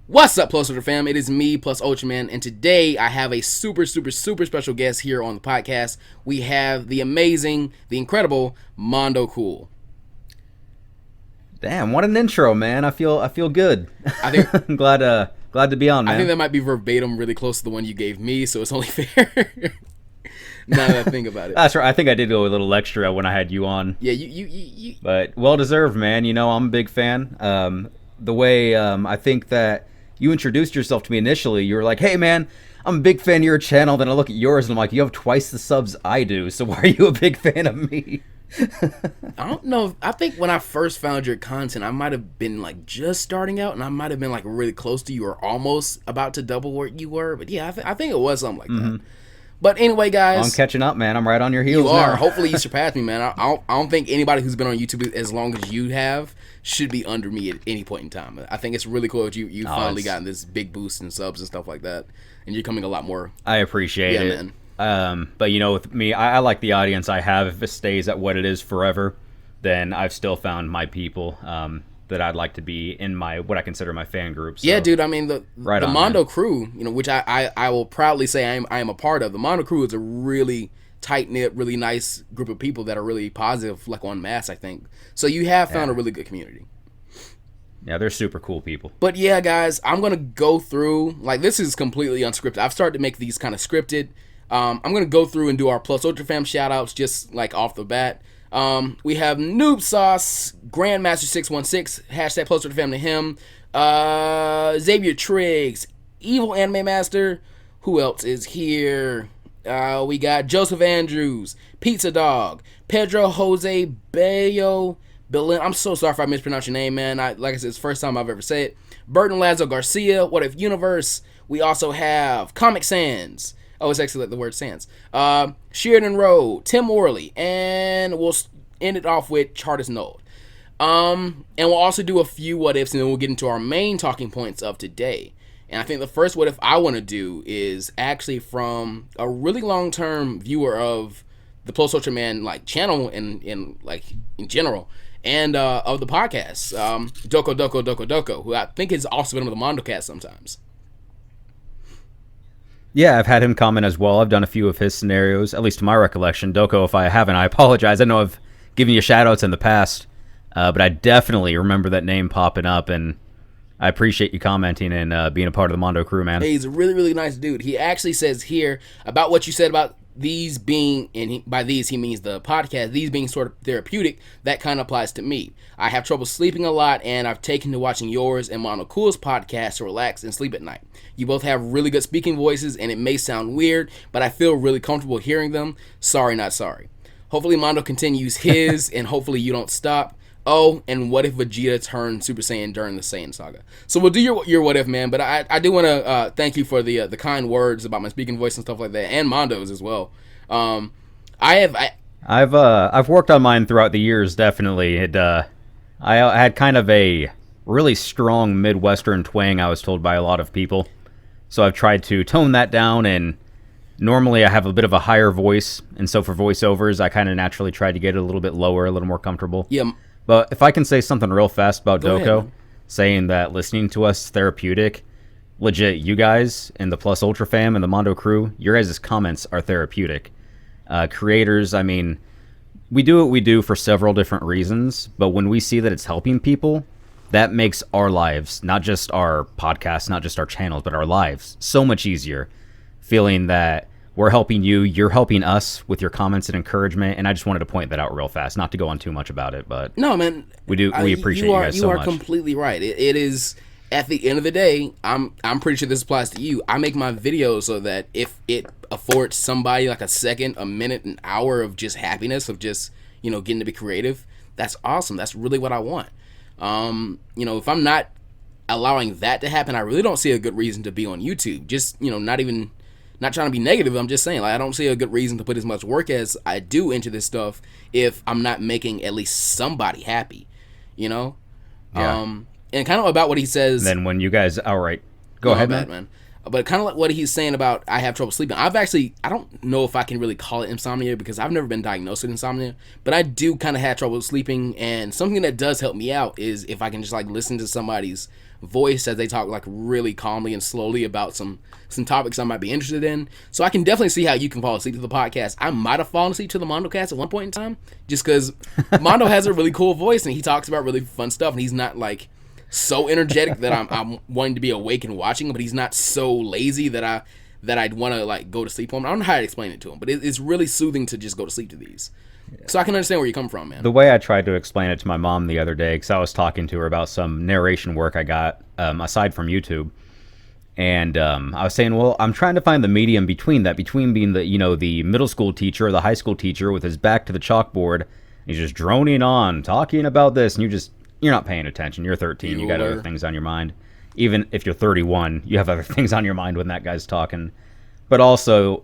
What's up, PlusUltraFam? It is me, PlusUltraMan, and today I have a super special guest here on the podcast. We have the amazing, the incredible Mondo Cool. Damn, what an intro, man! I feel good. I think I'm glad to be on, man. I think that might be verbatim, really close to the one you gave me, so it's only fair. Now that I think about it. That's right. I think I did go a little extra when I had you on. Yeah, you. But well deserved, man. You know, I'm a big fan. The way I think that you introduced yourself to me initially, you were like, "Hey, man, I'm a big fan of your channel." Then I look at yours and I'm like, "You have twice the subs I do, so why are you a big fan of me?" I don't know. I think when I first found your content, I might have been like just starting out, and I might have been like really close to you or almost about to double where you were. But yeah, I think it was something like that. But anyway, guys, I'm catching up, man. I'm right on your heels. You are. Now. Hopefully, you surpass me, man. I don't think anybody who's been on YouTube as long as you have should be under me at any point in time. I think it's really cool that you finally gotten this big boost in subs and stuff like that, and you're coming a lot more. I appreciate it. Man. But you know, with me, I like the audience I have. If it stays at what it is forever, then I've still found my people that I'd like to be in my what I consider my fan group. So, yeah, dude. I mean, the Mondo man. crew, you know, which I will proudly say I am a part of. The Mondo crew is a really tight knit, really nice group of people that are really positive, like en masse, I think. So you have found a really good community. Yeah, they're super cool people. But yeah, guys, I'm gonna go through, like, this is completely unscripted. I've started to make these kind of scripted. I'm gonna go through and do our PlusUltraFam shoutouts just like off the bat. We have Noob Sauce, Grandmaster616, hashtag PlusUltraFam to him. Xavier Triggs, Evil Anime Master. Who else is here? We got Joseph Andrews, Pizza Dog, Pedro Jose Bello. I'm so sorry if I mispronounced your name, man. Like I said, it's the first time I've ever said it. Burton Lazo Garcia, What If Universe. We also have Comic Sans. Oh, it's actually like the word Sans. Sheridan Road, Tim Orley, and we'll end it off with Chartist Node. And we'll also do a few what ifs, and then we'll get into our main talking points of today. And I think the first what if I want to do is actually from a really long-term viewer of the PlusUltraMan like channel and like in general, and of the podcast, Doko, who I think has also been on the MondoCast sometimes. Yeah, I've had him comment as well. I've done a few of his scenarios, at least to my recollection. Doko, if I haven't, I apologize. I know I've given you shout-outs in the past, but I definitely remember that name popping up, and I appreciate you commenting and being a part of the Mondo crew, man. Hey, he's a really nice dude. He actually says here about what you said about these being, and by these he means the podcast, these being sort of therapeutic. That kind of applies to me. I have trouble sleeping a lot, and I've taken to watching yours and Mondo Cool's podcast to relax and sleep at night. You both have really good speaking voices, and it may sound weird, but I feel really comfortable hearing them. Sorry, not sorry. Hopefully Mondo continues his, and hopefully you don't stop. Oh, and what if Vegeta turned Super Saiyan during the Saiyan Saga? So we'll do your what if, man. But I do want to thank you for the kind words about my speaking voice and stuff like that, and Mondo's as well. I've worked on mine throughout the years, definitely. I had kind of a really strong Midwestern twang, I was told by a lot of people. So I've tried to tone that down, and normally I have a bit of a higher voice, and so for voiceovers, I kind of naturally try to get it a little bit lower, a little more comfortable. Yeah. But if I can say something real fast about Go Doko, ahead, saying that listening to us is therapeutic, legit, you guys in the PlusUltraFam and the Mondo crew, your guys' comments are therapeutic. Creators, I mean, we do what we do for several different reasons, but when we see that it's helping people, that makes our lives, not just our podcasts, not just our channels, but our lives, so much easier. Feeling that we're helping you, you're helping us with your comments and encouragement, and I just wanted to point that out real fast, not to go on too much about it, but no, man, we appreciate you guys so much. You are completely right. It is, at the end of the day, I'm pretty sure this applies to you. I make my videos so that if it affords somebody like a second, a minute, an hour of just happiness, of just, you know, getting to be creative, that's awesome. That's really what I want. You know, if I'm not allowing that to happen, I really don't see a good reason to be on YouTube. Just, you know, not trying to be negative, I'm just saying, like, I don't see a good reason to put as much work as I do into this stuff if I'm not making at least somebody happy, you know? Yeah. And kind of about what he says. And then when you guys, all right, go ahead, man. But kind of like what he's saying about I have trouble sleeping. I don't know if I can really call it insomnia because I've never been diagnosed with insomnia, but I do kind of have trouble sleeping, and something that does help me out is if I can just like listen to somebody's voice as they talk like really calmly and slowly about some topics I might be interested in. So I can definitely see how you can fall asleep to the podcast. I might have fallen asleep to the Mondo cast at one point in time, just because Mondo has a really cool voice and he talks about really fun stuff, and he's not like so energetic that I'm wanting to be awake and watching him, but he's not so lazy that I'd want to like go to sleep on him. I don't know how to explain it to him, but it's really soothing to just go to sleep to these. Yeah. So I can understand where you come from, man. The way I tried to explain it to my mom the other day, because I was talking to her about some narration work I got aside from YouTube, and I was saying, well, I'm trying to find the medium between being the middle school teacher or the high school teacher with his back to the chalkboard. He's just droning on, talking about this, and you're not paying attention. You're 13. You got other things on your mind. Even if you're 31, you have other things on your mind when that guy's talking. But also,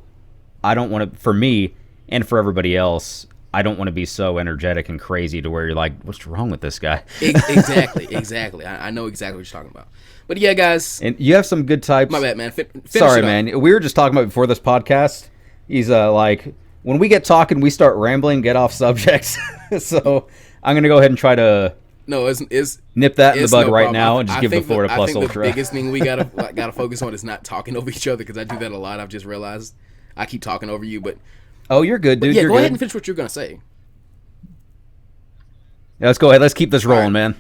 I don't want to, for me and for everybody else, I don't want to be so energetic and crazy to where you're like, what's wrong with this guy? Exactly. I know exactly what you're talking about. But yeah, guys. And you have some good types. My bad, man. Sorry, man. We were just talking about before this podcast. He's like, when we get talking, we start rambling, get off subjects. So I'm going to go ahead and try to nip that in the bud right now and just give the floor to Plus Ultra. The biggest thing we gotta focus on is not talking over each other, because I do that a lot. I've just realized I keep talking over you, but oh, you're good, dude. Yeah, go ahead and finish what you're gonna say. Yeah, let's go ahead. Let's keep this rolling, man.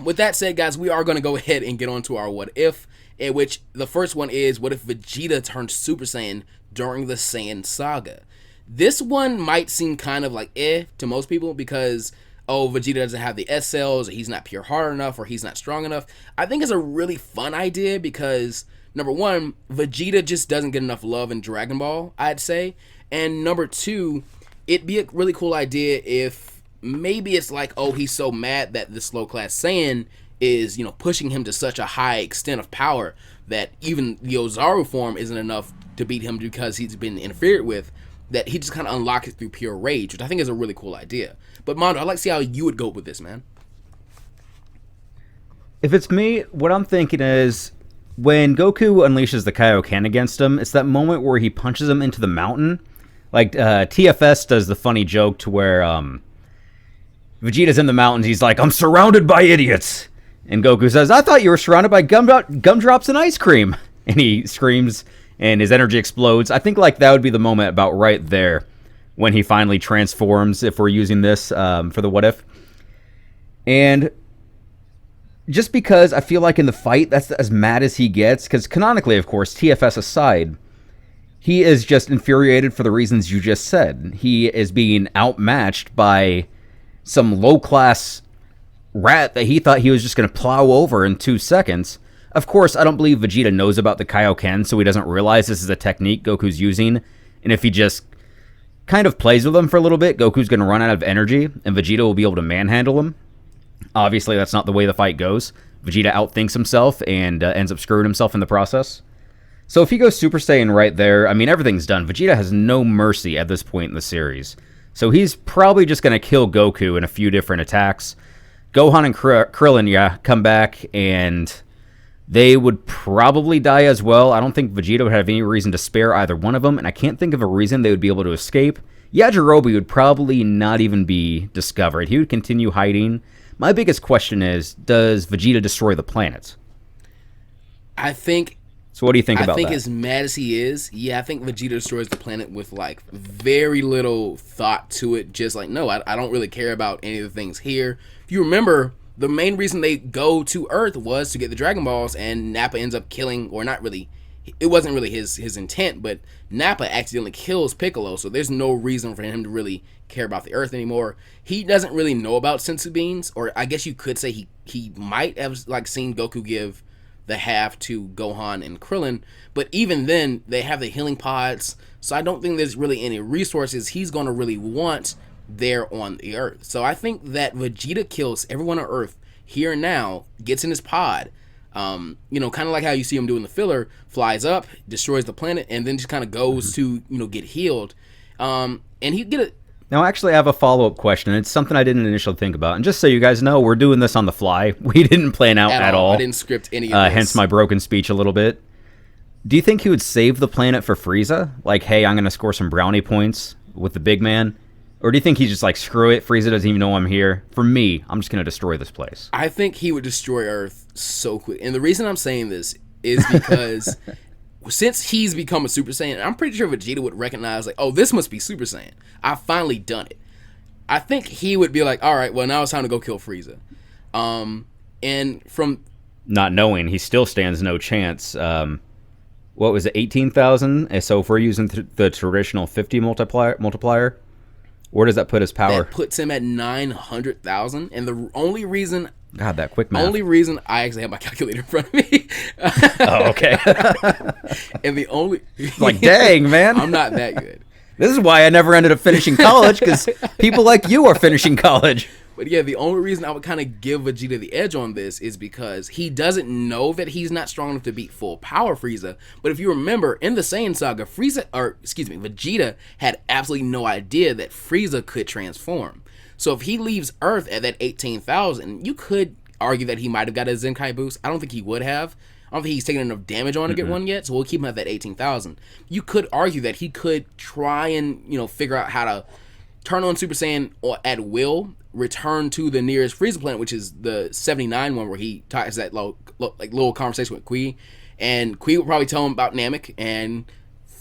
With that said, guys, we are gonna go ahead and get on to our what if, in which the first one is, what if Vegeta turned Super Saiyan during the Saiyan Saga? This one might seem kind of like to most people, because Vegeta doesn't have the S cells, or he's not pure hard enough, or he's not strong enough. I think it's a really fun idea because, number one, Vegeta just doesn't get enough love in Dragon Ball, I'd say. And number two, it'd be a really cool idea if maybe it's like, he's so mad that this low-class Saiyan is, pushing him to such a high extent of power that even the Ozaru form isn't enough to beat him because he's been interfered with, that he just kind of unlocks it through pure rage, which I think is a really cool idea. But Mondo, I'd like to see how you would go with this, man. If it's me, what I'm thinking is, when Goku unleashes the Kaioken against him, it's that moment where he punches him into the mountain. Like, TFS does the funny joke to where Vegeta's in the mountains, he's like, I'm surrounded by idiots. And Goku says, I thought you were surrounded by gumdrops and ice cream. And he screams, and his energy explodes. I think like that would be the moment about right there when he finally transforms, if we're using this for the what if. And just because I feel like in the fight, that's as mad as he gets, because canonically, of course, TFS aside, he is just infuriated for the reasons you just said. He is being outmatched by some low-class rat that he thought he was just going to plow over in 2 seconds. Of course, I don't believe Vegeta knows about the Kaioken, so he doesn't realize this is a technique Goku's using. And if he just kind of plays with him for a little bit, Goku's going to run out of energy, and Vegeta will be able to manhandle him. Obviously, that's not the way the fight goes. Vegeta outthinks himself and ends up screwing himself in the process. So if he goes Super Saiyan right there, I mean, everything's done. Vegeta has no mercy at this point in the series. So he's probably just going to kill Goku in a few different attacks. Gohan and Krillin, come back, and they would probably die as well. I don't think Vegeta would have any reason to spare either one of them, and I can't think of a reason they would be able to escape. Yajirobe would probably not even be discovered. He would continue hiding. My biggest question is, does Vegeta destroy the planet? So what do you think about that? I think as mad as he is, I think Vegeta destroys the planet with like very little thought to it. Just like, no, I don't really care about any of the things here. If you remember, the main reason they go to Earth was to get the Dragon Balls, and Nappa ends up killing, or not really, it wasn't really his intent, but Nappa accidentally kills Piccolo, so there's no reason for him to really care about the Earth anymore. He doesn't really know about senzu beans, or I guess you could say he might have like seen Goku give the half to Gohan and Krillin, but even then, they have the healing pods, so I don't think there's really any resources he's going to really want there on the Earth. So I think that Vegeta kills everyone on Earth here and now, gets in his pod, kind of like how you see him doing the filler, flies up, destroys the planet, and then just kind of goes to, get healed. And he get it. Now, actually, I have a follow-up question. It's something I didn't initially think about. And just so you guys know, we're doing this on the fly. We didn't plan out at all. I didn't script any of this. Hence my broken speech a little bit. Do you think he would save the planet for Frieza? Like, hey, I'm going to score some brownie points with the big man? Or do you think he's just like, screw it, Frieza doesn't even know I'm here? For me, I'm just going to destroy this place. I think he would destroy Earth so quick. And the reason I'm saying this is because since he's become a Super Saiyan, I'm pretty sure Vegeta would recognize, like, oh, this must be Super Saiyan. I've finally done it. I think he would be like, all right, well, now it's time to go kill Frieza. And from... Not knowing, he still stands no chance. What was it, 18,000? So if we're using the traditional 50 multiplier, where does that put his power? That puts him at 900,000. And the only reason... God, that quick math. Only reason I actually have my calculator in front of me. Oh, okay. And the only... Like, dang, man. I'm not that good. This is why I never ended up finishing college, because people like you are finishing college. But yeah, the only reason I would kind of give Vegeta the edge on this is because he doesn't know that he's not strong enough to beat full power Frieza. But if you remember, in the Saiyan Saga, Vegeta had absolutely no idea that Frieza could transform. So if he leaves Earth at that 18,000, you could argue that he might have got a Zenkai boost. I don't think he would have. I don't think he's taken enough damage on to get one yet, so we'll keep him at that 18,000. You could argue that he could try and, figure out how to turn on Super Saiyan or at will, return to the nearest Frieza planet, which is the 79 one where he has that little conversation with Kui, and Kui would probably tell him about Namek, and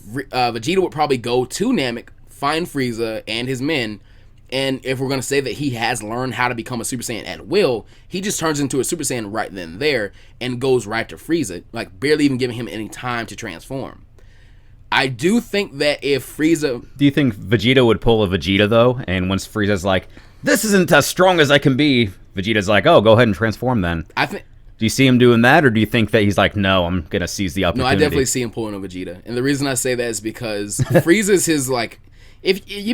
Vegeta would probably go to Namek, find Frieza and his men, and if we're going to say that he has learned how to become a Super Saiyan at will, he just turns into a Super Saiyan right then and there and goes right to Frieza, like barely even giving him any time to transform. I do think that if Frieza... Do you think Vegeta would pull a Vegeta, though? And once Frieza's like, this isn't as strong as I can be, Vegeta's like, oh, go ahead and transform then. Do you see him doing that, or do you think that he's like, no, I'm going to seize the opportunity? No, I definitely see him pulling a Vegeta. And the reason I say that is because Frieza's his, like...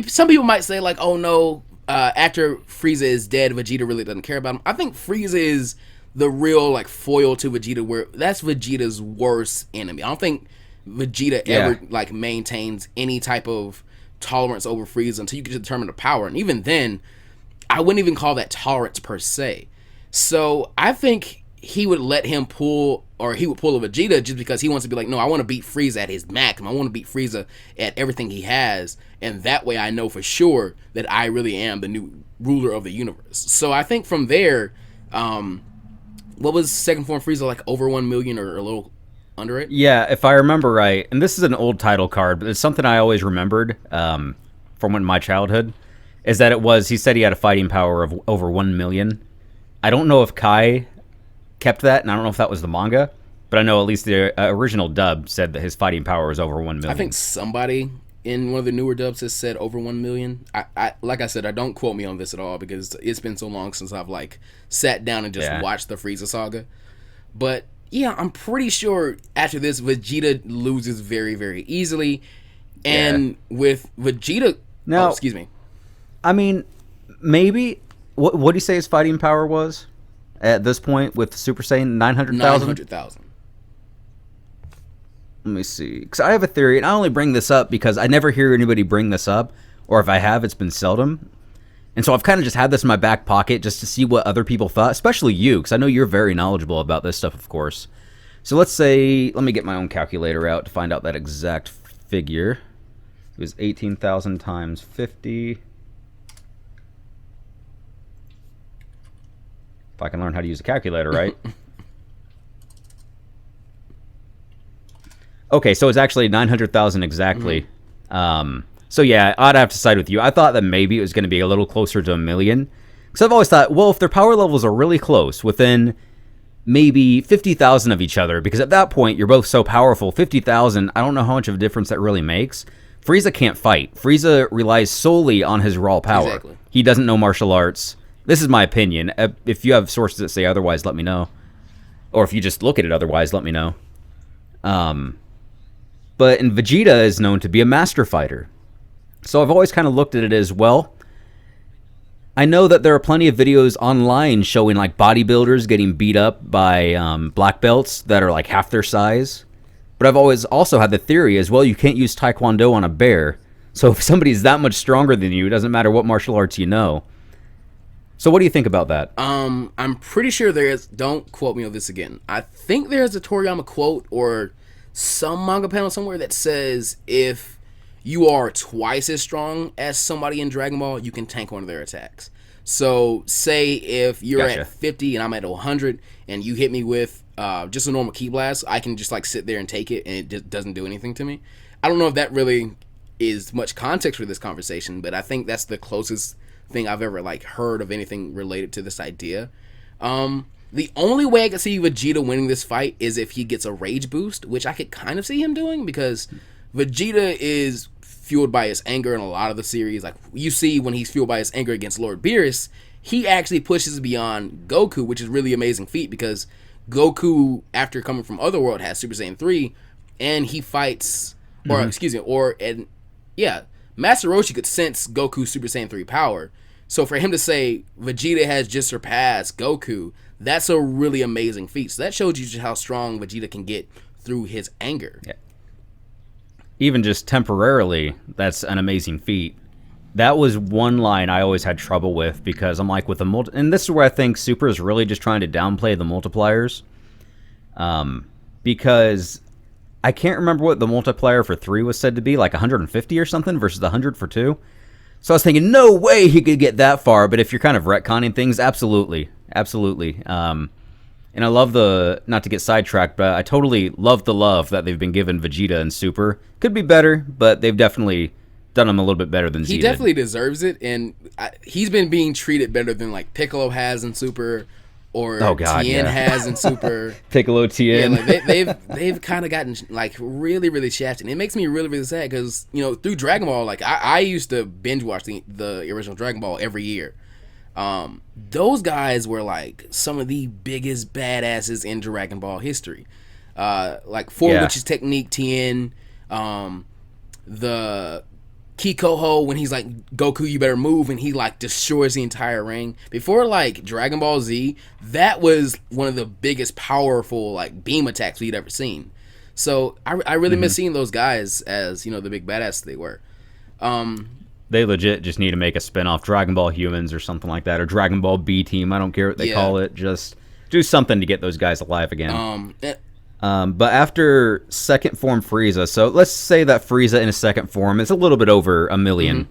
Some people might say, like, oh, no, after Frieza is dead, Vegeta really doesn't care about him. I think Frieza is the real, like, foil to Vegeta, where that's Vegeta's worst enemy. I don't think Vegeta ever, like, maintains any type of tolerance over Frieza until you can determine the power. And even then, I wouldn't even call that tolerance per se. So I think he would let him pull, or he would pull a Vegeta just because he wants to be like, no, I want to beat Frieza at his maximum. I want to beat Frieza at everything he has. And that way I know for sure that I really am the new ruler of the universe. So I think from there, what was second form Frieza, like over 1 million or a little under it? Yeah, if I remember right, and this is an old title card, but it's something I always remembered from my childhood, is that he said he had a fighting power of over 1 million. I don't know if Kai kept that, and I don't know if that was the manga, but I know at least the original dub said that his fighting power was over 1 million. I think somebody in one of the newer dubs has said over 1 million. I like I said, I don't quote me on this at all because it's been so long since I've like sat down and just watched the Frieza saga. But yeah, I'm pretty sure after this, Vegeta loses very, very easily. And with Vegeta... Now, excuse me. I mean, maybe... What do you say his fighting power was at this point with Super Saiyan? 900,000? 900,000. Let me see. Because I have a theory, and I only bring this up because I never hear anybody bring this up. Or if I have, it's been seldom. And so I've kind of just had this in my back pocket just to see what other people thought, especially you, because I know you're very knowledgeable about this stuff, of course. So let's say, let me get my own calculator out to find out that exact figure. It was 18,000 times 50. If I can learn how to use a calculator, right? Okay, so it's actually 900,000 exactly. So yeah, I'd have to side with you. I thought that maybe it was going to be a little closer to 1 million. Because I've always thought, well, if their power levels are really close, within maybe 50,000 of each other, because at that point, you're both so powerful, 50,000, I don't know how much of a difference that really makes. Frieza can't fight. Frieza relies solely on his raw power. Exactly. He doesn't know martial arts. This is my opinion. If you have sources that say otherwise, let me know. Or if you just look at it otherwise, let me know. But Vegeta is known to be a master fighter. So I've always kind of looked at it as, well, I know that there are plenty of videos online showing like bodybuilders getting beat up by black belts that are like half their size. But I've always also had the theory as, well, you can't use Taekwondo on a bear. So if somebody's that much stronger than you, it doesn't matter what martial arts you know. So what do you think about that? I'm pretty sure there is, don't quote me on this again, I think there's a Toriyama quote or some manga panel somewhere that says if you are twice as strong as somebody in Dragon Ball, you can tank one of their attacks. So say if you're Gotcha. at 50 and I'm at 100 and you hit me with just a normal Ki Blast, I can just like sit there and take it and it just doesn't do anything to me. I don't know if that really is much context for this conversation, but I think that's the closest thing I've ever like heard of anything related to this idea. The only way I could see Vegeta winning this fight is if he gets a rage boost, which I could kind of see him doing because Vegeta is fueled by his anger in a lot of the series. Like you see when he's fueled by his anger against Lord Beerus, he actually pushes beyond Goku, which is really amazing feat because Goku, after coming from Otherworld, has Super Saiyan 3, and he fights, or excuse me, Master Roshi could sense Goku's Super Saiyan 3 power. So for him to say Vegeta has just surpassed Goku, that's a really amazing feat. So that shows you just how strong Vegeta can get through his anger. Yeah. Even just temporarily, that's an amazing feat. That was one line I always had trouble with because I'm like with the and this is where I think Super is really just trying to downplay the multipliers. Because I can't remember what the multiplier for 3 was said to be, like 150 or something versus 100 for 2. So I was thinking, no way he could get that far. But if you're kind of retconning things, absolutely. And I love not to get sidetracked, but I totally love the love that they've been given Vegeta and Super. Could be better, but they've definitely done him a little bit better than Z He definitely deserves it, and he's been being treated better than like Piccolo has in Super, or Tien has in Super. Piccolo, Tien. Yeah, like they've kind of gotten like really, really shafted. And it makes me really, really sad because through Dragon Ball, like I used to binge watch the original Dragon Ball every year. Those guys were like some of the biggest badasses in Dragon Ball history. Like Four Witches Technique, Tien, the Kikoho when he's like, Goku, you better move, and he like destroys the entire ring. Before like Dragon Ball Z, that was one of the biggest powerful like beam attacks we'd ever seen. So I really miss seeing those guys as the big badass they were. They legit just need to make a spin-off Dragon Ball Humans or something like that, or Dragon Ball B Team. I don't care what they call it. Just do something to get those guys alive again. But after second form Frieza, so let's say that Frieza in his second form is a little bit over 1 million.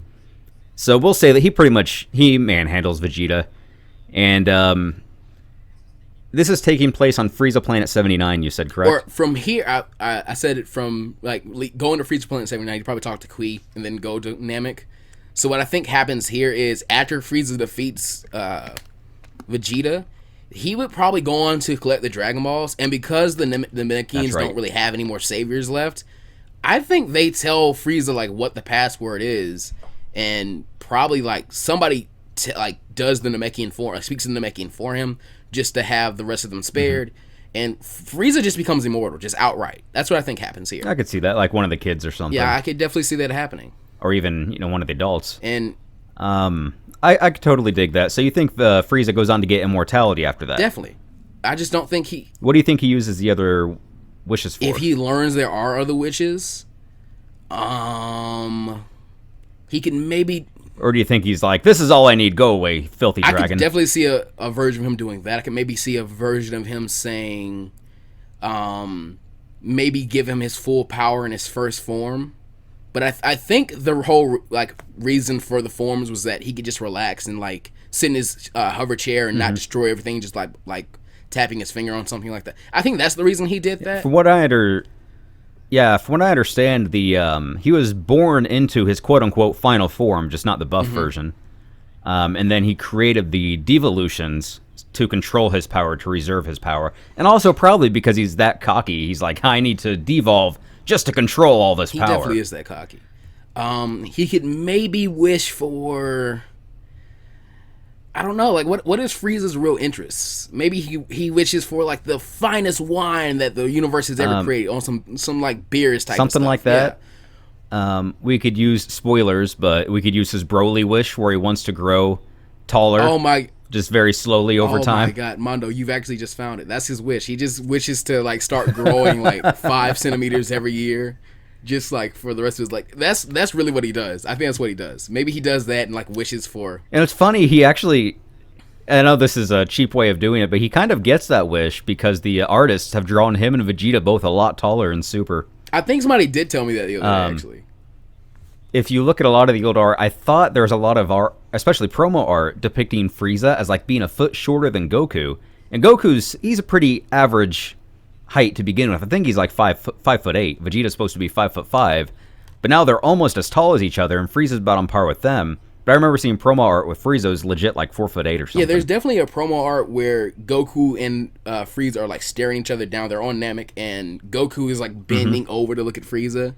So we'll say that he manhandles Vegeta. And this is taking place on Frieza Planet 79, you said, correct? Or from here, I said it from like going to Frieza Planet 79, you probably talk to Kui and then go to Namek. So what I think happens here is after Frieza defeats Vegeta, he would probably go on to collect the Dragon Balls, and because the Namekians don't really have any more saviors left, I think they tell Frieza like what the password is, and probably like somebody does the Namekian form, speaks in the Namekian for him, just to have the rest of them spared, and Frieza just becomes immortal, just outright. That's what I think happens here. I could see that, like one of the kids or something. Yeah, I could definitely see that happening. Or even one of the adults. And I could totally dig that. So you think the Frieza goes on to get immortality after that? Definitely. I just don't think he... What do you think he uses the other wishes for? If he learns there are other wishes, he can maybe... Or do you think he's like, this is all I need, go away, filthy dragon? I could definitely see a version of him doing that. I could maybe see a version of him saying, maybe give him his full power in his first form. But I think the whole reason for the forms was that he could just relax and like sit in his hover chair and not destroy everything, just like tapping his finger on something like that. I think that's the reason he did that. From what I understand, he was born into his quote unquote final form, just not the buff version. And then he created the devolutions to control his power, to reserve his power, and also probably because he's that cocky, he's like, I need to devolve just to control all this power. He definitely is that cocky. He could maybe wish for... I don't know, like, what is Frieza's real interests? Maybe he wishes for, like, the finest wine that the universe has ever created, on some like, beers type something of stuff. Like that. Yeah. We could use spoilers, but we could use his Broly wish, where he wants to grow taller. Oh, my... Just very slowly over time. Oh my god, Mondo, you've actually just found it. That's his wish. He just wishes to like start growing like 5 centimeters every year, just like for the rest of his like. That's really what he does. I think that's what he does. Maybe he does that and like wishes for. And it's funny. He actually, I know this is a cheap way of doing it, but he kind of gets that wish because the artists have drawn him and Vegeta both a lot taller in Super. I think somebody did tell me that the other day, actually. if you look at a lot of the old art, I thought there was a lot of art, especially promo art, depicting Frieza as like being a foot shorter than Goku. And he's a pretty average height to begin with. I think he's like 5'8". Vegeta's supposed to be 5'5", but now they're almost as tall as each other, and Frieza's about on par with them. But I remember seeing promo art with Frieza is legit like 4'8" or something. Yeah, there's definitely a promo art where Goku and Frieza are like staring each other down. They're on Namek, and Goku is like bending over to look at Frieza.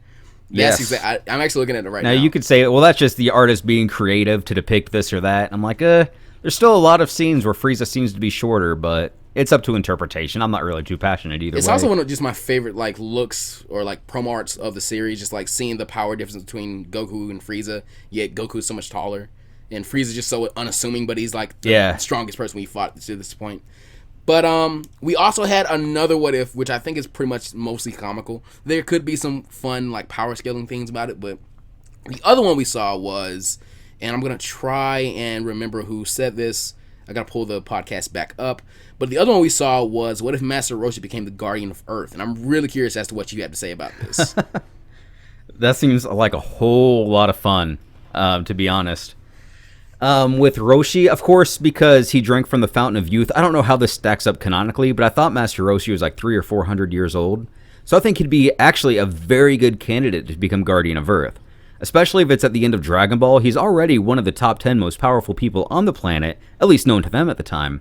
Yes. I'm actually looking at it right now. Now, you could say, well, that's just the artist being creative to depict this or that. I'm like, there's still a lot of scenes where Frieza seems to be shorter, but it's up to interpretation. I'm not really too passionate either way. It's also one of just my favorite like looks or like promo arts of the series, just like seeing the power difference between Goku and Frieza, yet Goku's so much taller. And Frieza's just so unassuming, but he's like the strongest person we fought to this point. But we also had another what if, which I think is pretty much mostly comical. There could be some fun like power scaling things about it, but the other one we saw was, and I'm gonna try and remember who said this. I gotta pull the podcast back up. But the other one we saw was, what if Master Roshi became the Guardian of Earth? And I'm really curious as to what you have to say about this. That seems like a whole lot of fun, to be honest. With Roshi, of course, because he drank from the Fountain of Youth. I don't know how this stacks up canonically, but I thought Master Roshi was like 300 or 400 years old. So I think he'd be actually a very good candidate to become Guardian of Earth. Especially if it's at the end of Dragon Ball. He's already one of the top 10 most powerful people on the planet, at least known to them at the time.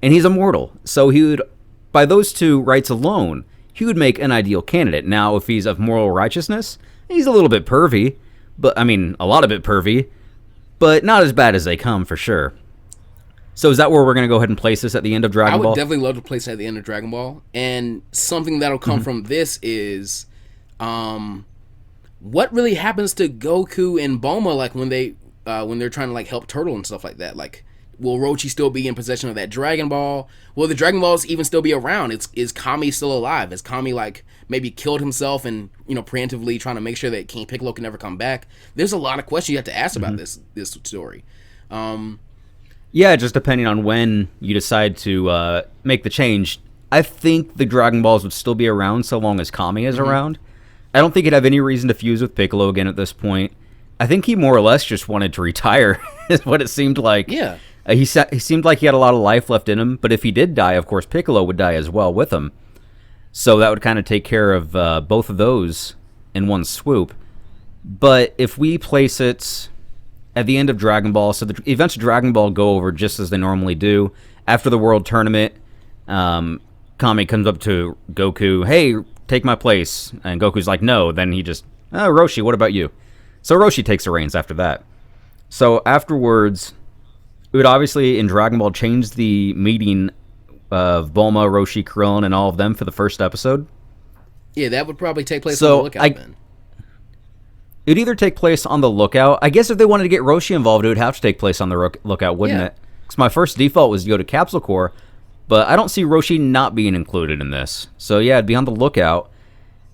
And he's immortal. So he would, by those two rights alone, he would make an ideal candidate. Now, if he's of moral righteousness, he's a little bit pervy. But, I mean, a lot of it pervy. But not as bad as they come, for sure. So is that where we're going to go ahead and place this at the end of Dragon Ball? I would definitely love to place it at the end of Dragon Ball. And something that'll come from this is, what really happens to Goku and Bulma, like when they're trying to like help Turtle and stuff like that? Like, will Roshi still be in possession of that Dragon Ball? Will the Dragon Balls even still be around? Is Kami still alive? Has Kami like maybe killed himself and, you know, preemptively trying to make sure that King Piccolo can never come back? There's a lot of questions you have to ask about this story. Yeah, just depending on when you decide to make the change. I think the Dragon Balls would still be around so long as Kami is around. I don't think he'd have any reason to fuse with Piccolo again at this point. I think he more or less just wanted to retire, is what it seemed like. Yeah. He seemed like he had a lot of life left in him, but if he did die, of course, Piccolo would die as well with him. So that would kind of take care of both of those in one swoop. But if we place it at the end of Dragon Ball, so the events of Dragon Ball go over just as they normally do. After the World Tournament, Kami comes up to Goku, hey, take my place. And Goku's like, no. Then he just, Roshi, what about you? So Roshi takes the reins after that. So afterwards, it would obviously, in Dragon Ball, change the meeting of Bulma, Roshi, Krillin, and all of them for the first episode. Yeah, that would probably take place on the Lookout then. It'd either take place on the Lookout. I guess if they wanted to get Roshi involved, it would have to take place on the Lookout, wouldn't it? Because my first default was to go to Capsule Corps, but I don't see Roshi not being included in this. So yeah, it'd be on the Lookout.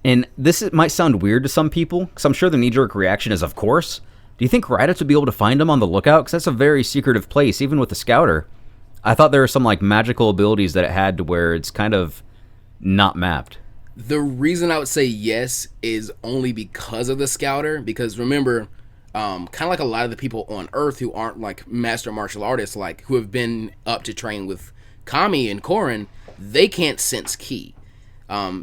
And might sound weird to some people, because I'm sure the knee-jerk reaction is, of course. Do you think Raditz would be able to find him on the Lookout? Because that's a very secretive place, even with the Scouter. I thought there were some like magical abilities that it had to where it's kind of not mapped. The reason I would say yes is only because of the Scouter. Because remember, kind of like a lot of the people on Earth who aren't like master martial artists, like who have been up to train with Kami and Korin, they can't sense ki.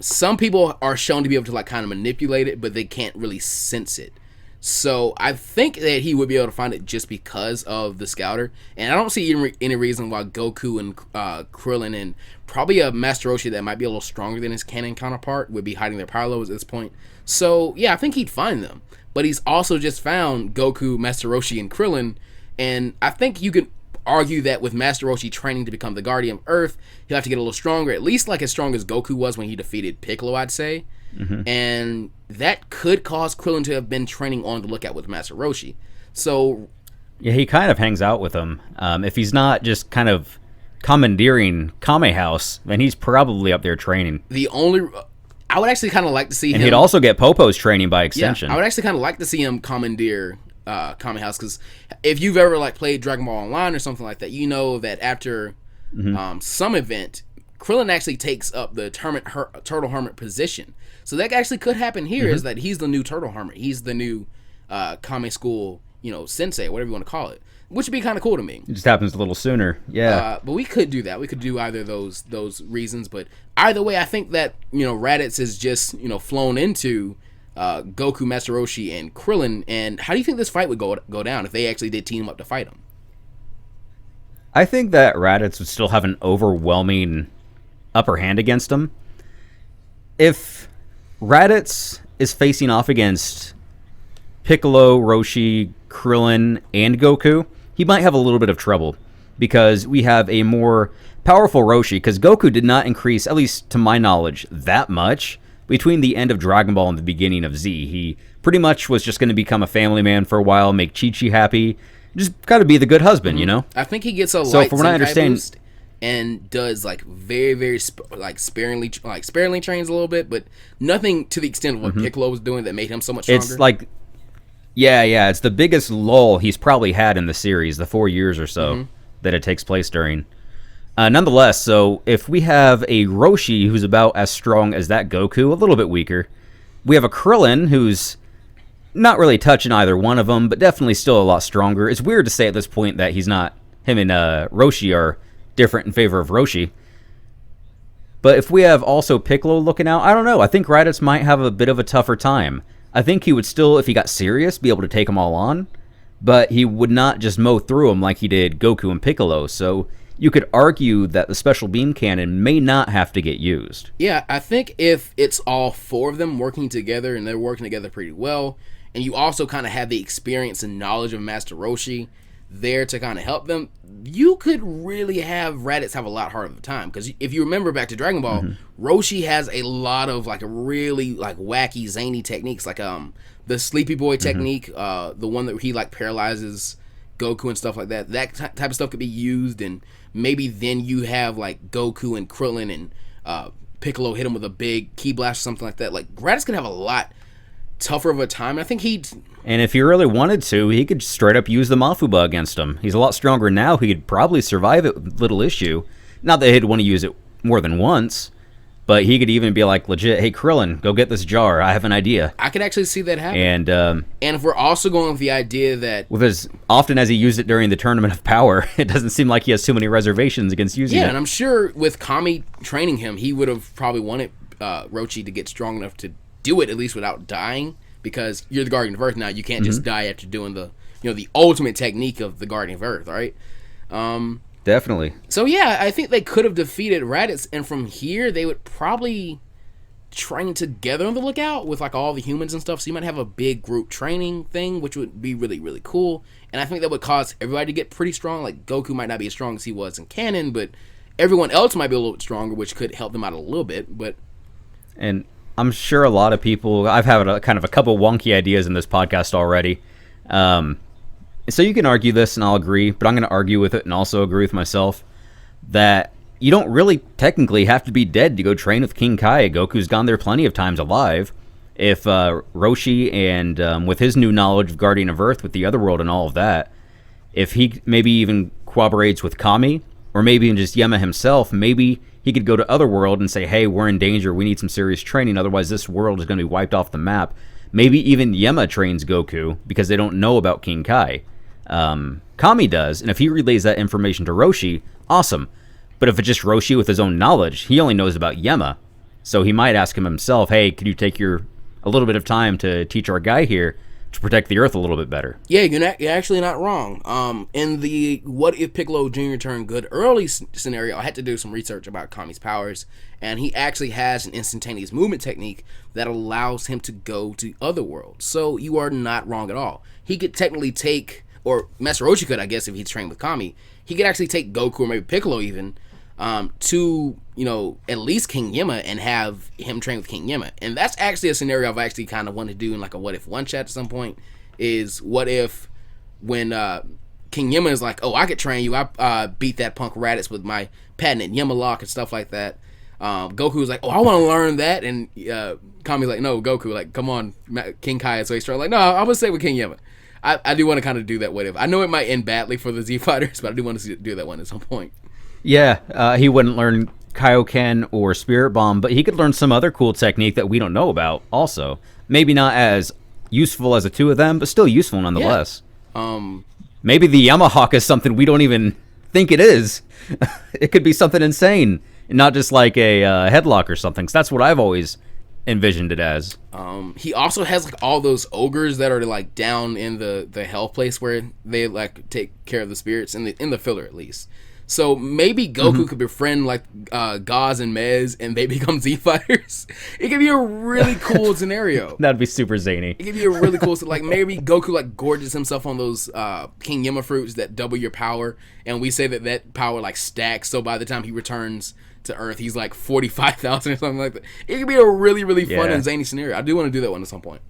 Some people are shown to be able to like kind of manipulate it, but they can't really sense it. So I think that he would be able to find it just because of the Scouter. And I don't see any reason why Goku and Krillin and probably a Master Roshi that might be a little stronger than his canon counterpart would be hiding their power levels at this point. So yeah, I think he'd find them. But he's also just found Goku, Master Roshi, and Krillin. And I think you could argue that with Master Roshi training to become the Guardian of Earth, he'll have to get a little stronger, at least like as strong as Goku was when he defeated Piccolo, I'd say. And that could cause Krillin to have been training on the Lookout with Master Roshi. So yeah, he kind of hangs out with him. If he's not just kind of commandeering Kame House, then he's probably up there training. I would actually kind of like to see him. And he'd also get Popo's training by extension. Yeah, I would actually kind of like to see him commandeer Kame House, because if you've ever like played Dragon Ball Online or something like that, you know that after some event, Krillin actually takes up the Turtle Hermit position. So that actually could happen here, is that he's the new Turtle Hermit. He's the new Kame School, sensei, whatever you want to call it, which would be kind of cool to me. It just happens a little sooner. Yeah. But we could do that. We could do either of those reasons. But either way, I think that, Raditz is just, flown into Goku, Master Roshi, and Krillin. And how do you think this fight would go down if they actually did team up to fight him? I think that Raditz would still have an overwhelming upper hand against him. If Raditz is facing off against Piccolo, Roshi, Krillin, and Goku, he might have a little bit of trouble because we have a more powerful Roshi, because Goku did not increase, at least to my knowledge, that much between the end of Dragon Ball and the beginning of Z. He pretty much was just going to become a family man for a while, make Chi-Chi happy, just got to be the good husband, I think he gets a so light from what I understand, boost and does very, very sparingly trains a little bit, but nothing to the extent of what Piccolo was doing that made him so much stronger. It's like, yeah, it's the biggest lull he's probably had in the series, the 4 years or so that it takes place during. Nonetheless, so if we have a Roshi who's about as strong as that Goku, a little bit weaker, we have a Krillin who's not really touching either one of them, but definitely still a lot stronger. It's weird to say at this point that him and Roshi are different in favor of Roshi. But if we have also Piccolo looking out, I don't know. I think Raditz might have a bit of a tougher time. I think he would still, if he got serious, be able to take them all on, but he would not just mow through them like he did Goku and Piccolo. So you could argue that the special beam cannon may not have to get used. Yeah, I think if it's all four of them working together, and they're working together pretty well, and you also kind of have the experience and knowledge of Master Roshi there to kind of help them, you could really have Raditz have a lot harder of a time. Because if you remember back to Dragon Ball, Roshi has a lot of really wacky, zany techniques, like the Sleepy Boy technique, the one that he paralyzes Goku and stuff like that. That type of stuff could be used, and maybe then you have Goku and Krillin and Piccolo hit him with a big ki blast or something like that. Raditz could have a lot tougher of a time. I think and if he really wanted to, he could straight up use the Mafuba against him. He's a lot stronger now. He could probably survive it with little issue. Not that he'd want to use it more than once, but he could even be legit, hey Krillin, go get this jar. I have an idea. I could actually see that happen. And if we're also going with the idea that with as often as he used it during the Tournament of Power, it doesn't seem like he has too many reservations against using it. Yeah, and I'm sure with Kami training him, he would have probably wanted Roshi to get strong enough to do it at least without dying, because you're the Guardian of Earth now. You can't just die after doing the the ultimate technique of the Guardian of Earth, right? Definitely. So yeah, I think they could have defeated Raditz, and from here they would probably train together on the lookout with all the humans and stuff. So you might have a big group training thing, which would be really, really cool. And I think that would cause everybody to get pretty strong. Goku might not be as strong as he was in canon, but everyone else might be a little bit stronger, which could help them out a little bit. And I'm sure a lot of people, I've had a couple wonky ideas in this podcast already. So you can argue this and I'll agree, but I'm going to argue with it and also agree with myself that you don't really technically have to be dead to go train with King Kai. Goku's gone there plenty of times alive. If Roshi and with his new knowledge of Guardian of Earth with the other world and all of that, if he maybe even cooperates with Kami, or maybe even just Yema himself, maybe he could go to Otherworld and say, hey, we're in danger, we need some serious training, otherwise this world is going to be wiped off the map. Maybe even Yema trains Goku because they don't know about King Kai. Kami does, and if he relays that information to Roshi, awesome. But if it's just Roshi with his own knowledge, he only knows about Yema. So he might ask him himself, hey, could you take a little bit of time to teach our guy here to protect the Earth a little bit better? Yeah, you're actually not wrong. In the what if Piccolo Jr. turned good early scenario, I had to do some research about Kami's powers, and he actually has an instantaneous movement technique that allows him to go to other worlds. So you are not wrong at all. He could technically take, or Master Roshi could, I guess, if he's trained with Kami, he could actually take Goku or maybe Piccolo even to, at least King Yema and have him train with King Yema. And that's actually a scenario I've actually kind of wanted to do in a what if one chat at some point, is what if when King Yema is like, oh, I could train you, I beat that punk Raditz with my patented Yema lock and stuff like that. Goku's like, oh, I want to learn that, and Kami's like, no, Goku, come on, King Kai is so strong. No, I'm gonna stay with King Yema. I do want to kind of do that what if. I know it might end badly for the Z Fighters, but I do want to do that one at some point. Yeah, he wouldn't learn Kaioken or Spirit Bomb, but he could learn some other cool technique that we don't know about also. Maybe not as useful as the two of them, but still useful nonetheless. Yeah. Maybe the Yamahawk is something we don't even think it is. It could be something insane, and not just like a headlock or something. 'Cause that's what I've always envisioned it as. He also has like all those ogres that are like down in the hell place where they like take care of the spirits in the filler at least. So maybe Goku could befriend like Gauze and Mez, and they become Z fighters. It could be a really cool scenario. That'd be super zany. It could be a really cool, like maybe Goku like gorges himself on those King Yama fruits that double your power, and we say that power like stacks. So by the time he returns to Earth, he's like 45,000 or something like that. It could be a really really fun and zany scenario. I do want to do that one at some point.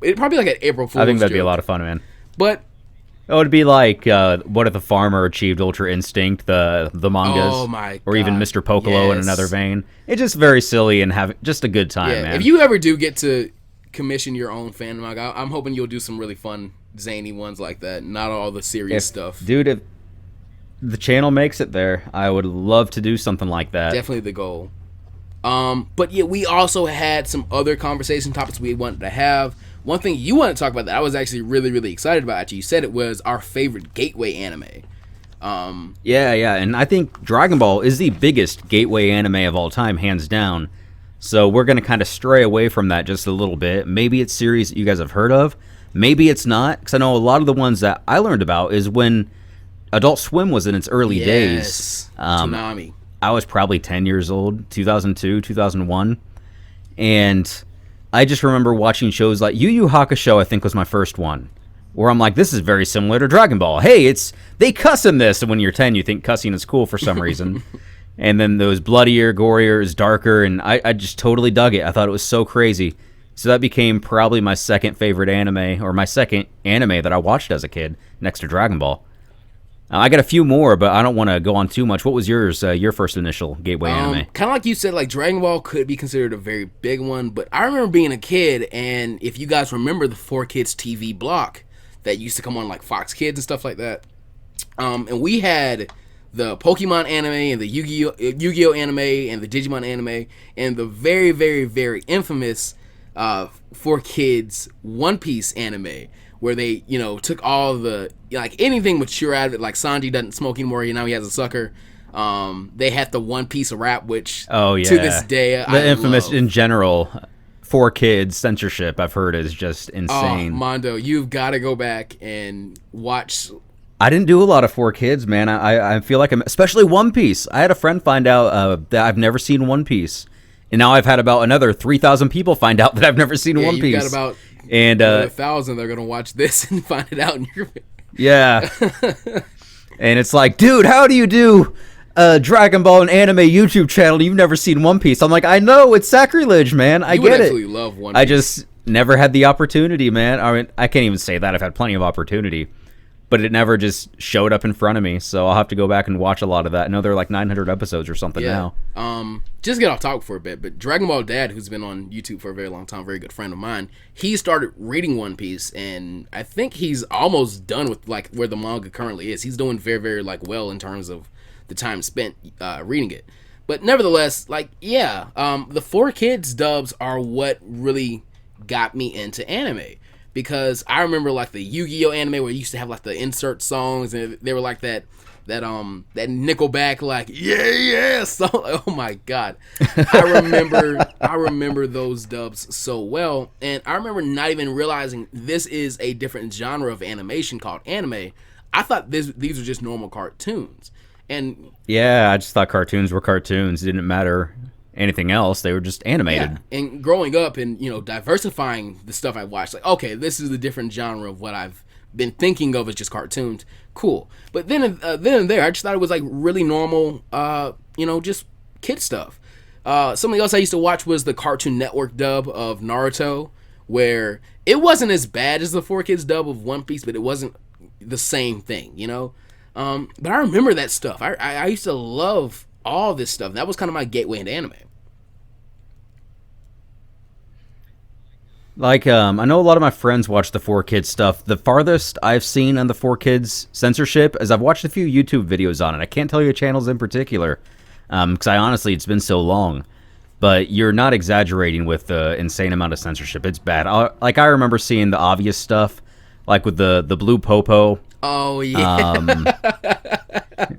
It'd probably be like an April Fool's I think that'd be a joke. lot of fun, man. But it would be like what if the farmer achieved Ultra Instinct, the mangas, oh my or even God, Mr. Pokolo in another vein. It's just very silly and have just a good time, man. If you ever do get to commission your own fan manga, I'm hoping you'll do some really fun zany ones like that, not all the serious stuff. Dude, if the channel makes it there, I would love to do something like that. Definitely the goal. But yeah, we also had some other conversation topics we wanted to have. One thing you want to talk about that I was actually really, really excited about, actually, you said it was our favorite gateway anime. Yeah, and I think Dragon Ball is the biggest gateway anime of all time, hands down. So we're going to kind of stray away from that just a little bit. Maybe it's series that you guys have heard of. Maybe it's not, because I know a lot of the ones that I learned about is when Adult Swim was in its early days. Toonami. I was probably 10 years old, 2002, 2001. And I just remember watching shows like Yu Yu Hakusho, I think was my first one, where I'm like, this is very similar to Dragon Ball. Hey, they cuss in this. And when you're 10, you think cussing is cool for some reason. And then those bloodier, gorier, is darker, and I just totally dug it. I thought it was so crazy. So that became probably my second favorite anime, or my second anime that I watched as a kid, next to Dragon Ball. I got a few more, but I don't want to go on too much. What was yours, your first initial gateway anime? Kind of like you said, like Dragon Ball could be considered a very big one, but I remember being a kid, and if you guys remember the 4Kids TV block that used to come on like Fox Kids and stuff like that, and we had the Pokemon anime and the Yu-Gi-Oh anime and the Digimon anime and the very, very, very infamous 4Kids One Piece anime, where they, took all the, like, anything mature out of it, like Sanji doesn't smoke anymore, now he has a sucker. They had the One Piece rap, which, to this day, I infamous, love. in general, 4Kids censorship, I've heard, is just insane. Oh, Mondo, you've got to go back and watch. I didn't do a lot of 4Kids, man. I feel like especially One Piece. I had a friend find out that I've never seen One Piece. And now I've had about another 3,000 people find out that I've never seen One Piece. Got about and 1,000 they're gonna watch this and find it out in your yeah. And it's like, dude, how do you do Dragon Ball and anime YouTube channel? You've never seen One Piece. I'm like, I know, it's sacrilege, man. I get it. Absolutely love One Piece. I just never had the opportunity, man. I mean, I can't even say that. I've had plenty of opportunity, but it never just showed up in front of me. So I'll have to go back and watch a lot of that. I know there are like 900 episodes or something now. Just get off topic for a bit, but Dragon Ball Dad, who's been on YouTube for a very long time, very good friend of mine, he started reading One Piece, and I think he's almost done with like where the manga currently is. He's doing very, very like well in terms of the time spent reading it. But nevertheless, like, the 4Kids dubs are what really got me into anime. Because I remember like the Yu-Gi-Oh anime where you used to have like the insert songs, and they were like that Nickelback like song. Oh my god, I remember those dubs so well, and I remember not even realizing this is a different genre of animation called anime. I thought these were just normal cartoons, and yeah, I just thought cartoons were cartoons. It didn't matter anything else. They were just animated. Yeah. And growing up and diversifying the stuff I watched, like, okay, this is a different genre of what I've been thinking of as just cartoons. Cool. But then and there, I just thought it was like really normal, just kid stuff. Something else I used to watch was the Cartoon Network dub of Naruto, where it wasn't as bad as the 4Kids dub of One Piece, but it wasn't the same thing, But I remember that stuff. I used to love all this stuff. That was kind of my gateway into anime. Like, I know a lot of my friends watch the 4Kids stuff. The farthest I've seen on the 4Kids censorship is I've watched a few YouTube videos on it. I can't tell you channels in particular, because it's been so long. but you're not exaggerating with the insane amount of censorship. It's bad. I remember seeing the obvious stuff, like with the blue popo. Oh yeah.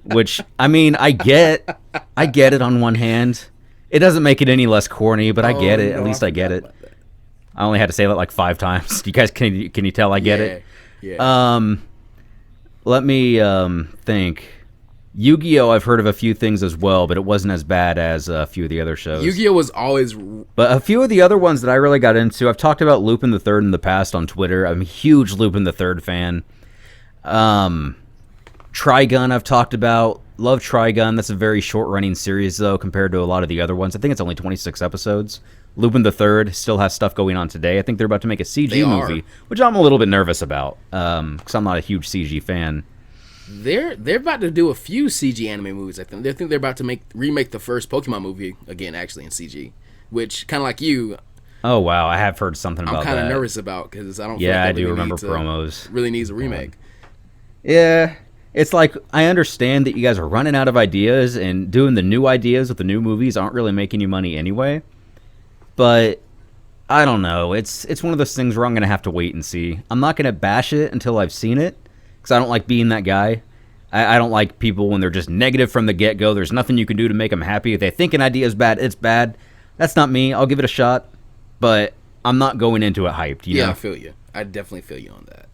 Which, I mean, I get it on one hand. It doesn't make it any less corny, but I get it. At least I get it. I only had to say that like 5 times. You guys, can you tell I get it? Yeah. Let me think. Yu-Gi-Oh! I've heard of a few things as well, but it wasn't as bad as a few of the other shows. Yu-Gi-Oh! Was always... But a few of the other ones that I really got into, I've talked about Lupin the Third in the past on Twitter. I'm a huge Lupin the Third fan. Trigun I've talked about. Love Trigun. That's a very short-running series, though, compared to a lot of the other ones. I think it's only 26 episodes. Lupin the Third still has stuff going on today. I think they're about to make a CG movie, which I'm a little bit nervous about, because I'm not a huge CG fan. They're about to do a few CG anime movies. I think they're about to remake the first Pokemon movie again, actually in CG, which kind of like you. Oh wow, I have heard something about that. I'm kind of nervous about because I don't. Yeah, feel like I do remember promos. Really needs a remake. Yeah, it's like I understand that you guys are running out of ideas and doing the new ideas with the new movies aren't really making you money anyway. But I don't know. It's one of those things where I'm gonna have to wait and see. I'm not gonna bash it until I've seen it. Because I don't like being that guy. I don't like people when they're just negative from the get-go. There's nothing you can do to make them happy. If they think an idea is bad, it's bad. That's not me. I'll give it a shot. But I'm not going into it hyped. You know? I feel you. I definitely feel you on that.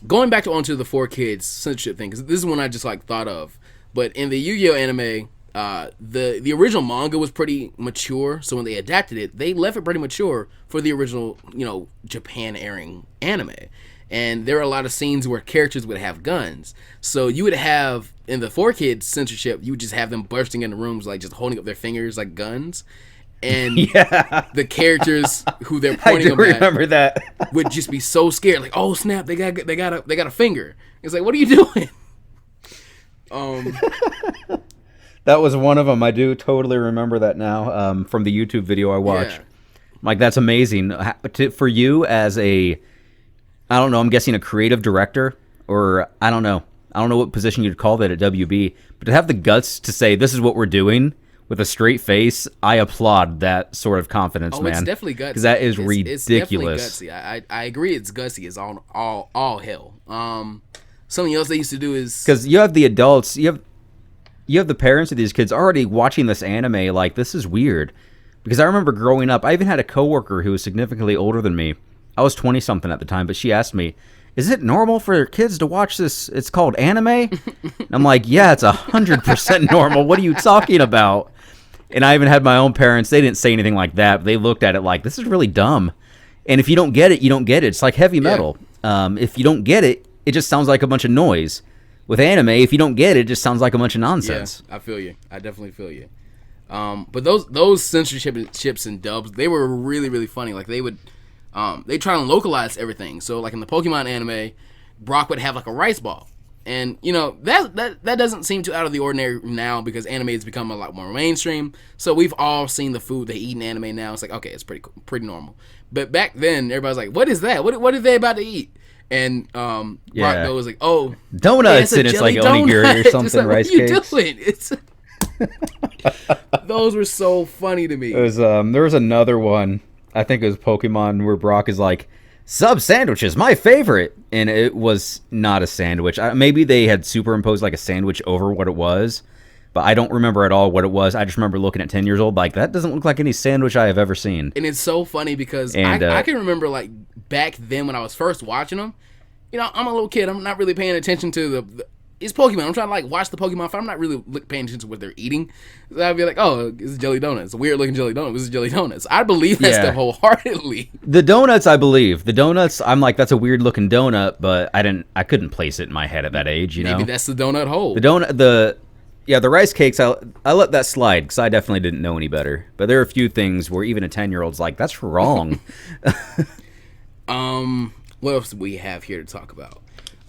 Going back onto the 4Kids censorship thing, because this is one I just thought of. But in the Yu-Gi-Oh! Anime, the original manga was pretty mature. So when they adapted it, they left it pretty mature for the original, Japan airing anime. And there are a lot of scenes where characters would have guns. So you would have, in the 4Kids censorship, you would just have them bursting into rooms, just holding up their fingers like guns. And the characters who they're pointing them at remember that. would just be so scared. Like, oh, snap, they got a finger. It's like, what are you doing? That was one of them. I do totally remember that now from the YouTube video I watched. Yeah. That's amazing. For you as a... I don't know, I'm guessing a creative director, or I don't know what position you'd call that at WB, but to have the guts to say, this is what we're doing, with a straight face, I applaud that sort of confidence, man. It's definitely gutsy. Because that is ridiculous. It's definitely gutsy. I agree it's gutsy. It's all hell. Something else they used to do is... Because you have the adults, you have the parents of these kids already watching this anime, this is weird. Because I remember growing up, I even had a coworker who was significantly older than me. I was 20-something at the time, but she asked me, is it normal for kids to watch this? It's called anime? And I'm like, yeah, it's 100% normal. What are you talking about? And I even had my own parents. They didn't say anything like that, but they looked at it like, this is really dumb. And if you don't get it, you don't get it. It's like heavy metal. Yeah. If you don't get it, it just sounds like a bunch of noise. With anime, if you don't get it, it just sounds like a bunch of nonsense. Yeah, I feel you. I definitely feel you. But those censorships and dubs, they were really, really funny. They would... they try and localize everything. So, in the Pokemon anime, Brock would have a rice ball, and that doesn't seem too out of the ordinary now because anime has become a lot more mainstream. So we've all seen the food they eat in anime now. It's like, okay, it's pretty normal. But back then, everybody's like, "What is that? What are they about to eat?" And Brock goes like, "Oh, donuts," and it's like onigiri or something, rice cakes. What are you doing? Those were so funny to me. There was another one. I think it was Pokemon where Brock is like, sub sandwich is my favorite. And it was not a sandwich. Maybe they had superimposed a sandwich over what it was. But I don't remember at all what it was. I just remember looking at 10 years old that doesn't look like any sandwich I have ever seen. And it's so funny because I can remember back then when I was first watching them. I'm a little kid. I'm not really paying attention to it's Pokemon. I'm trying to watch the Pokemon fight. I'm not really paying attention to what they're eating. So I'd be like, oh, it's a jelly donut. It's a weird looking jelly donut. This is jelly donuts. I believe that stuff wholeheartedly. The donuts, I believe. The donuts, I'm like, that's a weird looking donut, but I couldn't place it in my head at that age. Maybe that's the donut hole. The rice cakes, I let that slide because I definitely didn't know any better. But there are a few things where even a 10-year-old's like, that's wrong. What else do we have here to talk about?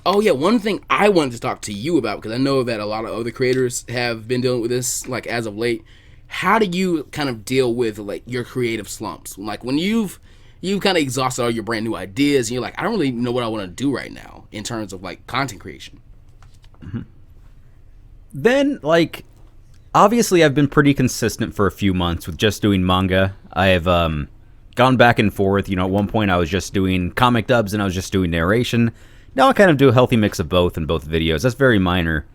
Oh, yeah, one thing I wanted to talk to you about, because I know that a lot of other creators have been dealing with this, as of late. How do you kind of deal with, your creative slumps? When you've kind of exhausted all your brand new ideas, and you're like, I don't really know what I want to do right now in terms of, content creation. Mm-hmm. Then, obviously I've been pretty consistent for a few months with just doing manga. I have gone back and forth. At one point I was just doing comic dubs and I was just doing narration. Now I kind of do a healthy mix of both in both videos. That's very minor.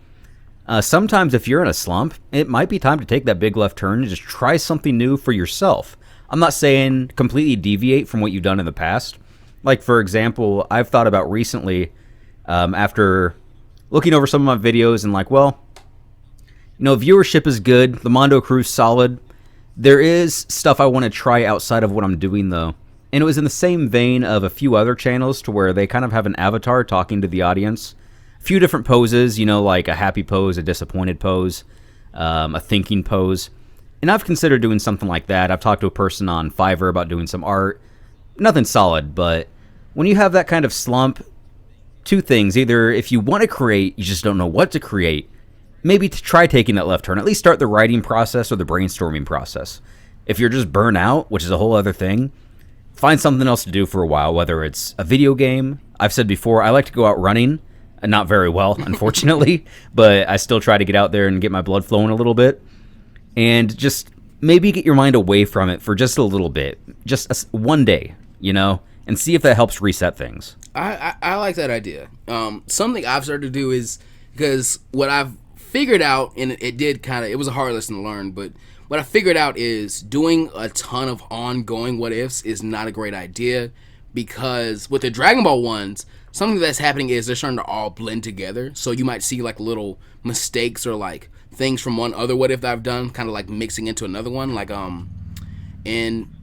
Sometimes if you're in a slump, it might be time to take that big left turn and just try something new for yourself. I'm not saying completely deviate from what you've done in the past. Like, for example, I've thought about recently, after looking over some of my videos and viewership is good, the Mondo Crew's solid. There is stuff I want to try outside of what I'm doing, though. And it was in the same vein of a few other channels to where they kind of have an avatar talking to the audience. A few different poses, like a happy pose, a disappointed pose, a thinking pose. And I've considered doing something like that. I've talked to a person on Fiverr about doing some art. Nothing solid, but when you have that kind of slump, two things. Either if you want to create, you just don't know what to create, maybe to try taking that left turn. At least start the writing process or the brainstorming process. If you're just burnt out, which is a whole other thing, find something else to do for a while, whether it's a video game. I've said before, I like to go out running. Not very well, unfortunately, but I still try to get out there and get my blood flowing a little bit. And just maybe get your mind away from it for just a little bit. Just one day, and see if that helps reset things. I like that idea. Something I've started to do is, because what I've figured out, and it was a hard lesson to learn, but what I figured out is doing a ton of ongoing what ifs is not a great idea, because with the Dragon Ball ones, something that's happening is they're starting to all blend together. So you might see like little mistakes or like things from one other what if that I've done, kind of like mixing into another one. And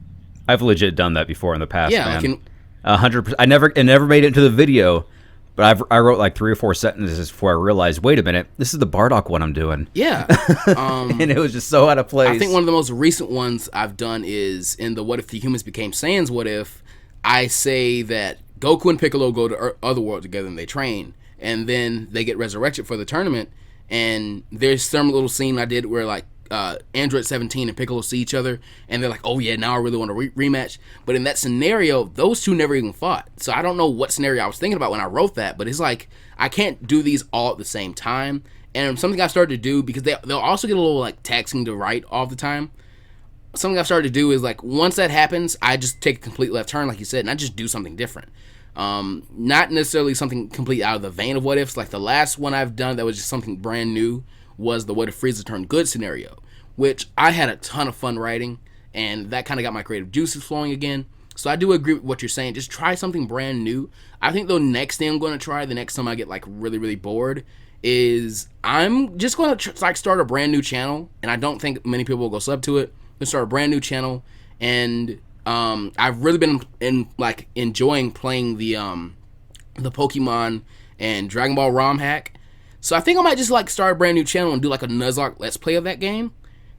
I've legit done that before in the past. Yeah, man. 100%. I never made it into the video, but I wrote like 3 or 4 sentences before I realized, wait a minute, this is the Bardock one I'm doing. Yeah. And it was just so out of place. I think one of the most recent ones I've done is in the what if the humans became Saiyans what if, I say that Goku and Piccolo go to Otherworld together and they train, and then they get resurrected for the tournament, and there's some little scene I did where like Android 17 and Piccolo see each other, and they're like, oh yeah, now I really want to rematch. But in that scenario, those two never even fought. So I don't know what scenario I was thinking about when I wrote that, but it's like, I can't do these all at the same time. And something I've started to do, because they'll also get a little like taxing to write all the time. Something I've started to do is like, once that happens, I just take a complete left turn, like you said, and I just do something different. Not necessarily something completely out of the vein of what ifs. Like the last one I've done that was just something brand new was the what if Frieza turned good scenario, which I had a ton of fun writing, and that kind of got my creative juices flowing again. So I do agree with what you're saying. Just try something brand new. I think the next thing I'm going to try, the next time I get like really, really bored, is I'm just going to start a brand new channel, and I don't think many people will go sub to it. I'm going to start a brand new channel, and I've really been enjoying playing the Pokemon and Dragon Ball ROM hack. So I think I might just like start a brand new channel and do like a Nuzlocke Let's Play of that game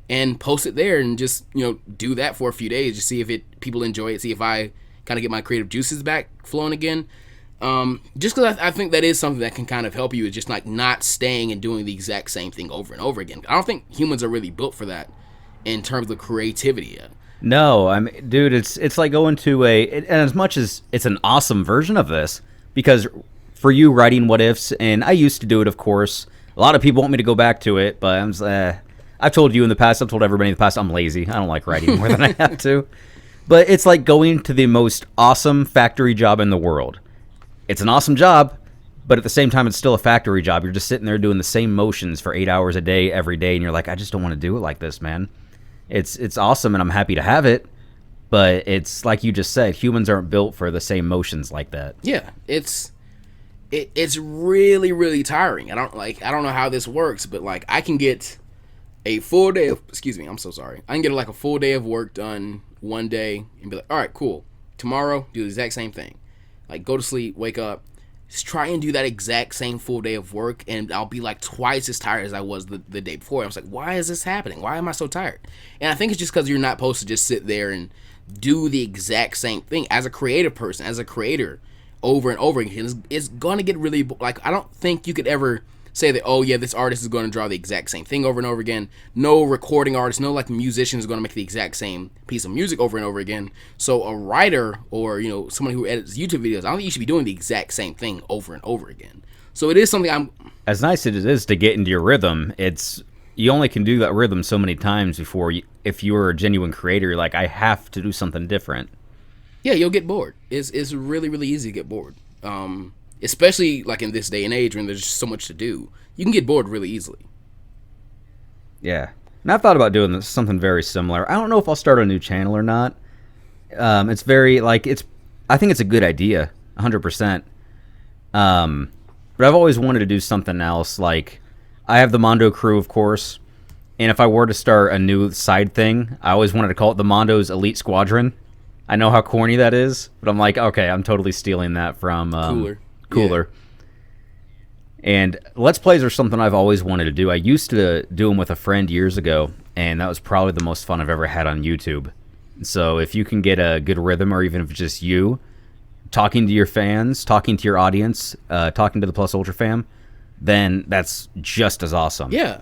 and post it there, and just do that for a few days, just see if people enjoy it, see if I kind of get my creative juices back flowing again. Just because I think that is something that can kind of help you, is just like not staying and doing the exact same thing over and over again. I don't think humans are really built for that in terms of creativity. No, I mean, dude, it's like going to and as much as it's an awesome version of this, because for you writing what ifs, and I used to do it, of course. A lot of people want me to go back to it, but I've told you in the past, I've told everybody in the past, I'm lazy. I don't like writing more than I have to. But it's like going to the most awesome factory job in the world. It's an awesome job, but at the same time, it's still a factory job. You're just sitting there doing the same motions for 8 hours a day, every day, and you're like, I just don't want to do it like this, man. It's awesome, and I'm happy to have it, but it's like you just said, humans aren't built for the same motions like that. Yeah, it's really, really tiring. I don't know how this works, but like I can get a full day of, I'm so sorry. I can get like a full day of work done one day and be like, all right, cool. Tomorrow, do the exact same thing. Like go to sleep, wake up, just try and do that exact same full day of work, and I'll be like twice as tired as I was the day before. I was like, why is this happening? Why am I so tired? And I think it's just because you're not supposed to just sit there and do the exact same thing. As a creative person, as a creator, over and over again, it's going to get really, like, I don't think you could ever say that, oh yeah, this artist is going to draw the exact same thing over and over again. No recording artist, no like musician is going to make the exact same piece of music over and over again. So a writer, or someone who edits YouTube videos, I don't think you should be doing the exact same thing over and over again. So it is something as nice as it is to get into your rhythm, it's you only can do that rhythm so many times before, if you're a genuine creator, you're like, I have to do something different. Yeah, you'll get bored. It's really, really easy to get bored. Especially like in this day and age when there's just so much to do. You can get bored really easily. Yeah. And I've thought about doing something very similar. I don't know if I'll start a new channel or not. It's very, like, I think it's a good idea, 100%. But I've always wanted to do something else. Like, I have the Mondo crew, of course. And if I were to start a new side thing, I always wanted to call it the Mondo's Elite Squadron. I know how corny that is, but I'm like, okay, I'm totally stealing that from Cooler. Yeah. And Let's Plays are something I've always wanted to do. I used to do them with a friend years ago, and that was probably the most fun I've ever had on YouTube. So if you can get a good rhythm, or even if it's just you talking to your fans, talking to your audience, talking to the Plus Ultra fam, then that's just as awesome. Yeah.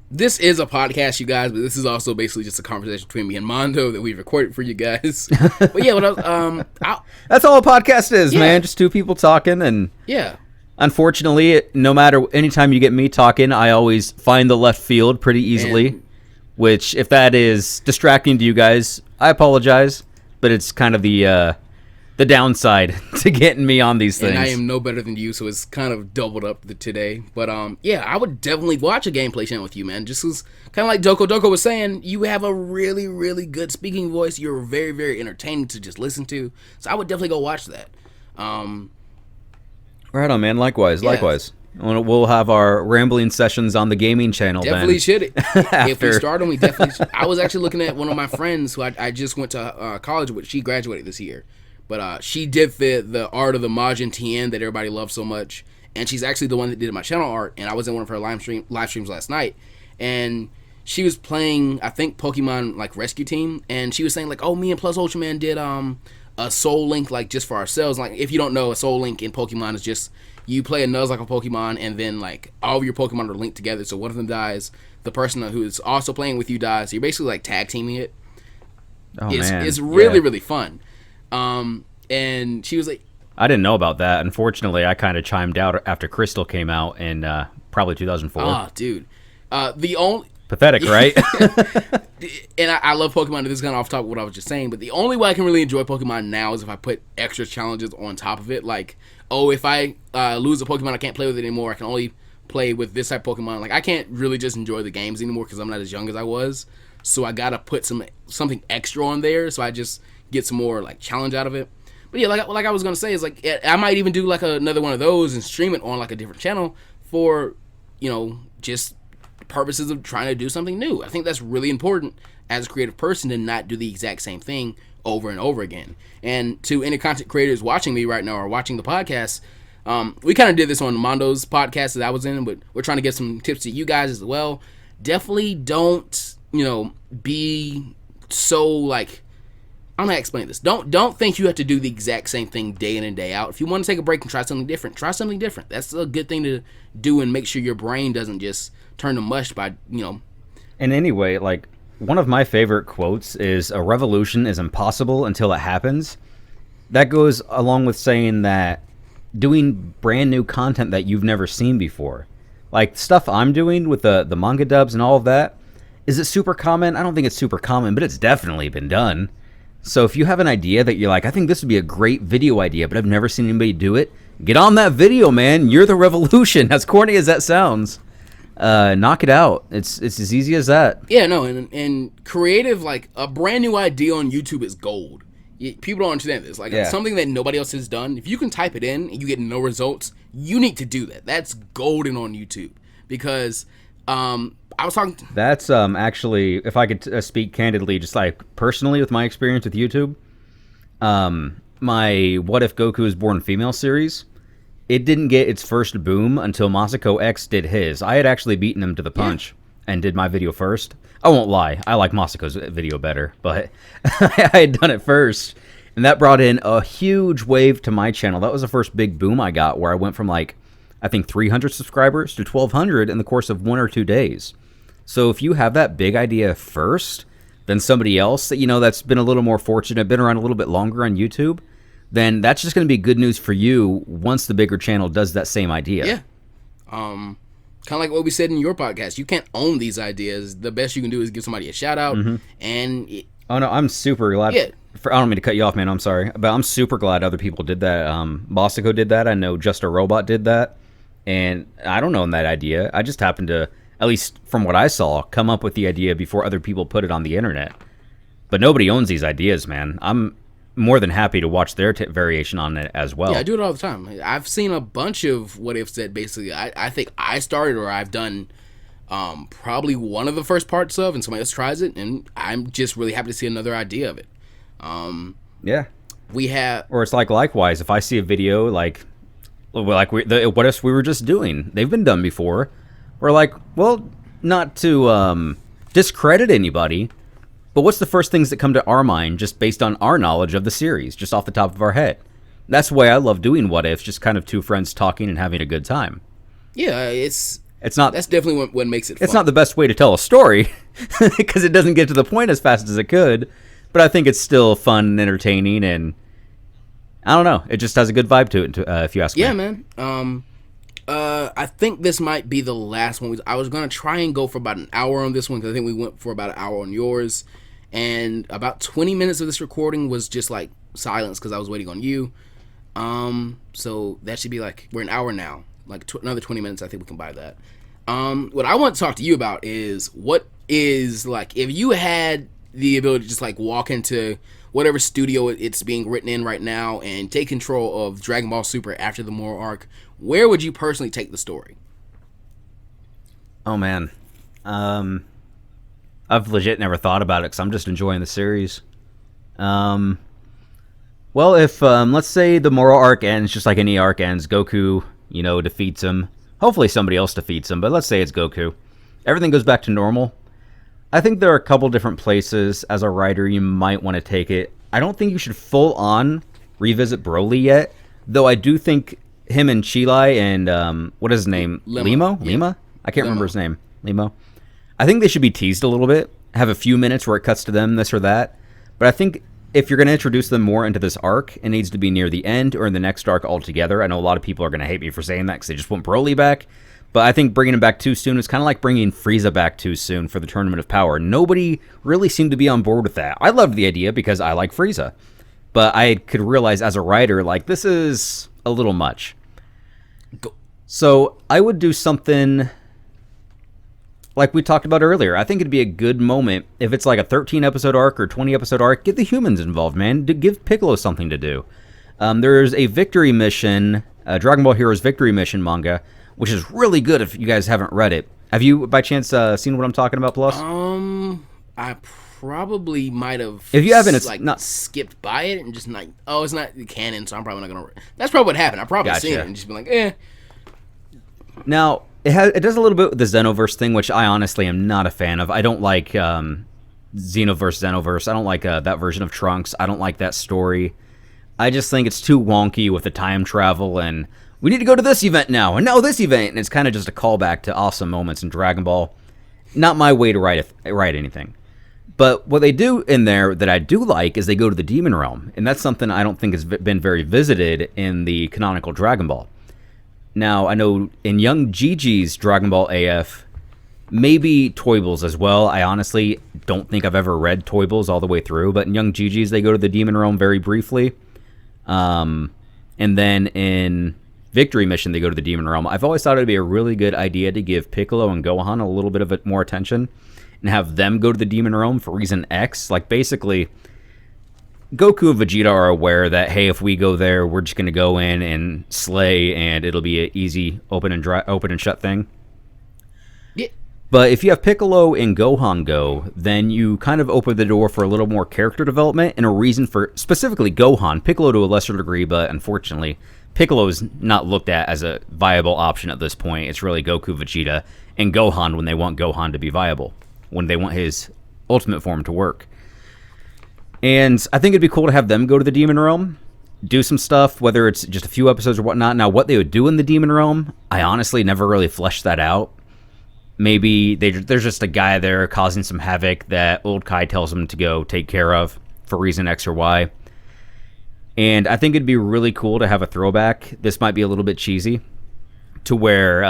This is a podcast, you guys, but this is also basically just a conversation between me and Mondo that we recorded for you guys. But yeah, that's all a podcast is, man. Just two people talking, and yeah. Unfortunately, no matter, anytime you get me talking, I always find the left field pretty easily. Which, if that is distracting to you guys, I apologize, but it's kind of the downside to getting me on these things. And I am no better than you, so it's kind of doubled up today. But yeah, I would definitely watch a gameplay channel with you, man. Just as, kind of like Doko was saying, you have a really, really good speaking voice. You're very, very entertaining to just listen to. So I would definitely go watch that. Right on, man. Likewise. We'll have our rambling sessions on the gaming channel. Definitely then. Should. If we start them, we definitely should. I was actually looking at one of my friends who I just went to college with. She graduated this year. But she did the art of the Majin Tien that everybody loves so much. And she's actually the one that did my channel art. And I was in one of her live streams last night. And she was playing, I think, Pokemon like Rescue Team. And she was saying, like, oh, me and Plus Ultraman did a Soul Link, like, just for ourselves. Like, if you don't know, a Soul Link in Pokemon is just, you play a Nuzlocke Pokemon, and then, like, all of your Pokemon are linked together. So one of them dies, the person who is also playing with you dies. So you're basically, like, tag teaming it. It's really, really fun. And she was like, I didn't know about that. Unfortunately, I kind of chimed out after Crystal came out in probably 2004. Oh, dude. The only... Pathetic, right? And I love Pokemon. This is kind of off topic of what I was just saying, but the only way I can really enjoy Pokemon now is if I put extra challenges on top of it. Like, oh, if I lose a Pokemon, I can't play with it anymore. I can only play with this type of Pokemon. Like, I can't really just enjoy the games anymore because I'm not as young as I was. So I gotta put something extra on there, so I just get some more like challenge out of it. But yeah, like I was gonna say, is like I might even do like another one of those and stream it on like a different channel for, just purposes of trying to do something new. I think that's really important as a creative person to not do the exact same thing over and over again. And to any content creators watching me right now or watching the podcast, we kind of did this on Mondo's podcast that I was in, but we're trying to get some tips to you guys as well. Definitely don't, be so like, I don't know how to explain this. Don't think you have to do the exact same thing day in and day out. If you want to take a break and try something different, try something different. That's a good thing to do and make sure your brain doesn't just turn to mush by, And anyway, like, one of my favorite quotes is, a revolution is impossible until it happens. That goes along with saying that doing brand new content that you've never seen before. Like, stuff I'm doing with the manga dubs and all of that, is it super common? I don't think it's super common, but it's definitely been done. So if you have an idea that you're like, I think this would be a great video idea, but I've never seen anybody do it, get on that video, man. You're the revolution. As corny as that sounds. Knock it out. It's as easy as that. Yeah, no, and creative, like, a brand new idea on YouTube is gold. People don't understand this. Like, something that nobody else has done, if you can type it in and you get no results, you need to do that. That's golden on YouTube. Because, I was talking... That's, actually, if I could speak candidly, just, like, personally with my experience with YouTube, my What If Goku is Born Female series... It didn't get its first boom until Masako X did his. I had actually beaten him to the punch and did my video first. I won't lie. I like Masako's video better, but I had done it first. And that brought in a huge wave to my channel. That was the first big boom I got, where I went from, like, I think 300 subscribers to 1,200 in the course of 1 or 2 days. So if you have that big idea first, then somebody else that, that's been a little more fortunate, been around a little bit longer on YouTube, then that's just going to be good news for you once the bigger channel does that same idea. Yeah. Kind of like what we said in your podcast. You can't own these ideas. The best you can do is give somebody a shout out. And oh no, I'm super glad. Yeah. I don't mean to cut you off, man. I'm sorry, but I'm super glad other people did that. Bossico did that. I know Just a Robot did that, and I don't own that idea. I just happened to, at least from what I saw, come up with the idea before other people put it on the internet. But nobody owns these ideas, man. I'm more than happy to watch their variation on it as well. Yeah, I do it all the time. I've seen a bunch of what ifs that basically I think I started or I've done probably one of the first parts of, and somebody else tries it, and I'm just really happy to see another idea of it. Yeah. We have, or it's like likewise, if I see a video like what ifs we were just doing, they've been done before. We're like, well, not to discredit anybody, but what's the first things that come to our mind just based on our knowledge of the series, just off the top of our head? That's the way I love doing what ifs, just kind of two friends talking and having a good time. Yeah, it's not. That's definitely what makes it fun. It's not the best way to tell a story because it doesn't get to the point as fast as it could, but I think it's still fun and entertaining, and I don't know, it just has a good vibe to it, if you ask me. Yeah, man. I think this might be the last one. I was going to try and go for about an hour on this one because I think we went for about an hour on yours. And about 20 minutes of this recording was just like silence because I was waiting on you. So that should be like, we're an hour now. Like another 20 minutes, I think we can buy that. What I want to talk to you about is what is like, if you had the ability to just like walk into whatever studio it's being written in right now and take control of Dragon Ball Super after the Moro arc, where would you personally take the story? Oh man, I've legit never thought about it because I'm just enjoying the series. Well, if let's say the Moro arc ends just like any arc ends, Goku, defeats him. Hopefully somebody else defeats him, but let's say it's Goku. Everything goes back to normal. I think there are a couple different places as a writer you might want to take it. I don't think you should full on revisit Broly yet, though I do think him and Chilai and what is his name? Limo? Yeah. Lima? I can't remember his name. Limo. I think they should be teased a little bit. Have a few minutes where it cuts to them, this or that. But I think if you're going to introduce them more into this arc, it needs to be near the end or in the next arc altogether. I know a lot of people are going to hate me for saying that because they just want Broly back. But I think bringing him back too soon is kind of like bringing Frieza back too soon for the Tournament of Power. Nobody really seemed to be on board with that. I loved the idea because I like Frieza. But I could realize as a writer, like, this is a little much. So I would do something like we talked about earlier. I think it'd be a good moment if it's like a 13-episode arc or 20-episode arc. Get the humans involved, man. Give Piccolo something to do. There's a victory mission, Dragon Ball Heroes Victory Mission manga, which is really good if you guys haven't read it. Have you, by chance, seen what I'm talking about, Plus? I probably might have. If you haven't, it's like not skipped by it and just like, oh, it's not canon, so I'm probably not gonna. That's probably what happened. I probably seen it and just been like, eh. Now it does a little bit with the Xenoverse thing, which I honestly am not a fan of. I don't like Xenoverse. I don't like that version of Trunks. I don't like that story. I just think it's too wonky with the time travel and we need to go to this event now, and now this event, and it's kind of just a callback to awesome moments in Dragon Ball. Not my way to write anything. But what they do in there that I do like is they go to the Demon Realm, and that's something I don't think has been very visited in the canonical Dragon Ball. Now, I know in Young Gigi's Dragon Ball AF, maybe Toybles as well. I honestly don't think I've ever read Toybles all the way through, but in Young Gigi's, they go to the Demon Realm very briefly. And then in Victory Mission, they go to the Demon Realm. I've always thought it would be a really good idea to give Piccolo and Gohan a little bit of more attention and have them go to the Demon Realm for reason X. Like, basically, Goku and Vegeta are aware that, hey, if we go there, we're just going to go in and slay, and it'll be an easy open and shut thing. Yeah. But if you have Piccolo and Gohan go, then you kind of open the door for a little more character development and a reason for, specifically Gohan, Piccolo to a lesser degree, but unfortunately, Piccolo is not looked at as a viable option at this point. It's really Goku, Vegeta, and Gohan when they want Gohan to be viable, when they want his ultimate form to work. And I think it'd be cool to have them go to the Demon Realm, do some stuff, whether it's just a few episodes or whatnot. Now, what they would do in the Demon Realm, I honestly never really fleshed that out. Maybe there's just a guy there causing some havoc that old Kai tells him to go take care of for reason X or Y. And I think it'd be really cool to have a throwback. This might be a little bit cheesy, to where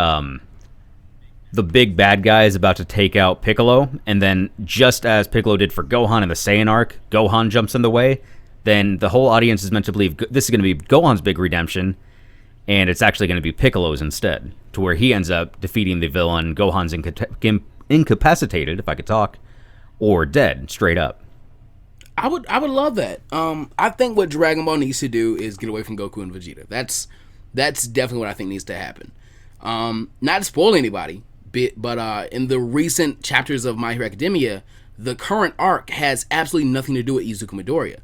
the big bad guy is about to take out Piccolo, and then just as Piccolo did for Gohan in the Saiyan arc, Gohan jumps in the way, then the whole audience is meant to believe this is going to be Gohan's big redemption, and it's actually going to be Piccolo's instead, to where he ends up defeating the villain, Gohan's incapacitated, if I could talk, or dead, straight up. I would love that. I think what Dragon Ball needs to do is get away from Goku and Vegeta. That's definitely what I think needs to happen. Not to spoil anybody, but in the recent chapters of My Hero Academia, the current arc has absolutely nothing to do with Izuku Midoriya.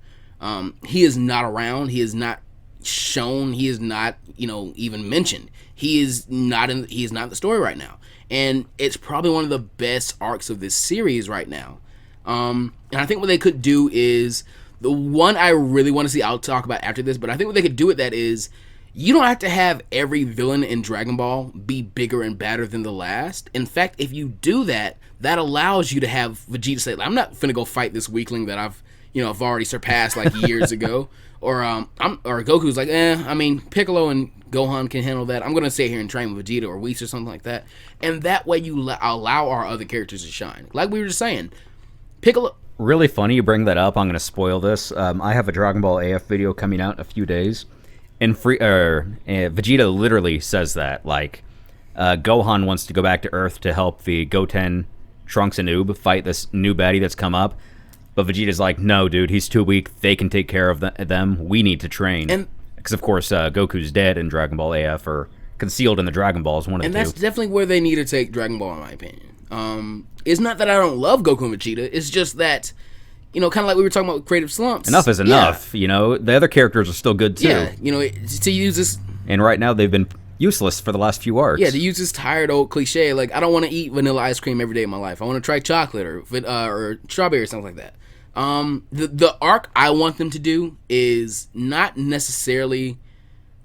He is not around. He is not shown. He is not, even mentioned. He is not in the story right now, and it's probably one of the best arcs of this series right now. And I think what they could do is the one I really want to see. I'll talk about after this, but I think what they could do with that is, you don't have to have every villain in Dragon Ball be bigger and badder than the last. In fact, if you do that, that allows you to have Vegeta say, I'm not finna go fight this weakling that I've already surpassed like years ago. Or Goku's like, Piccolo and Gohan can handle that. I'm gonna stay here and train with Vegeta or Whis or something like that. And that way you allow our other characters to shine. Like we were just saying, Piccolo... Really funny you bring that up. I'm gonna spoil this. I have a Dragon Ball AF video coming out in a few days. And Vegeta literally says that, like, Gohan wants to go back to Earth to help the Goten, Trunks, and Oob fight this new baddie that's come up. But Vegeta's like, no, dude, he's too weak. They can take care of them. We need to train. Because, of course, Goku's dead in Dragon Ball AF, or concealed in the Dragon Balls, one of the two. And that's definitely where they need to take Dragon Ball, in my opinion. It's not that I don't love Goku and Vegeta. It's just that... kind of like we were talking about with creative slumps. Enough is enough. Yeah. The other characters are still good too. Yeah, to use this. And right now they've been useless for the last few arcs. Yeah, to use this tired old cliche, like I don't want to eat vanilla ice cream every day of my life. I want to try chocolate or strawberry or something like that. The arc I want them to do is not necessarily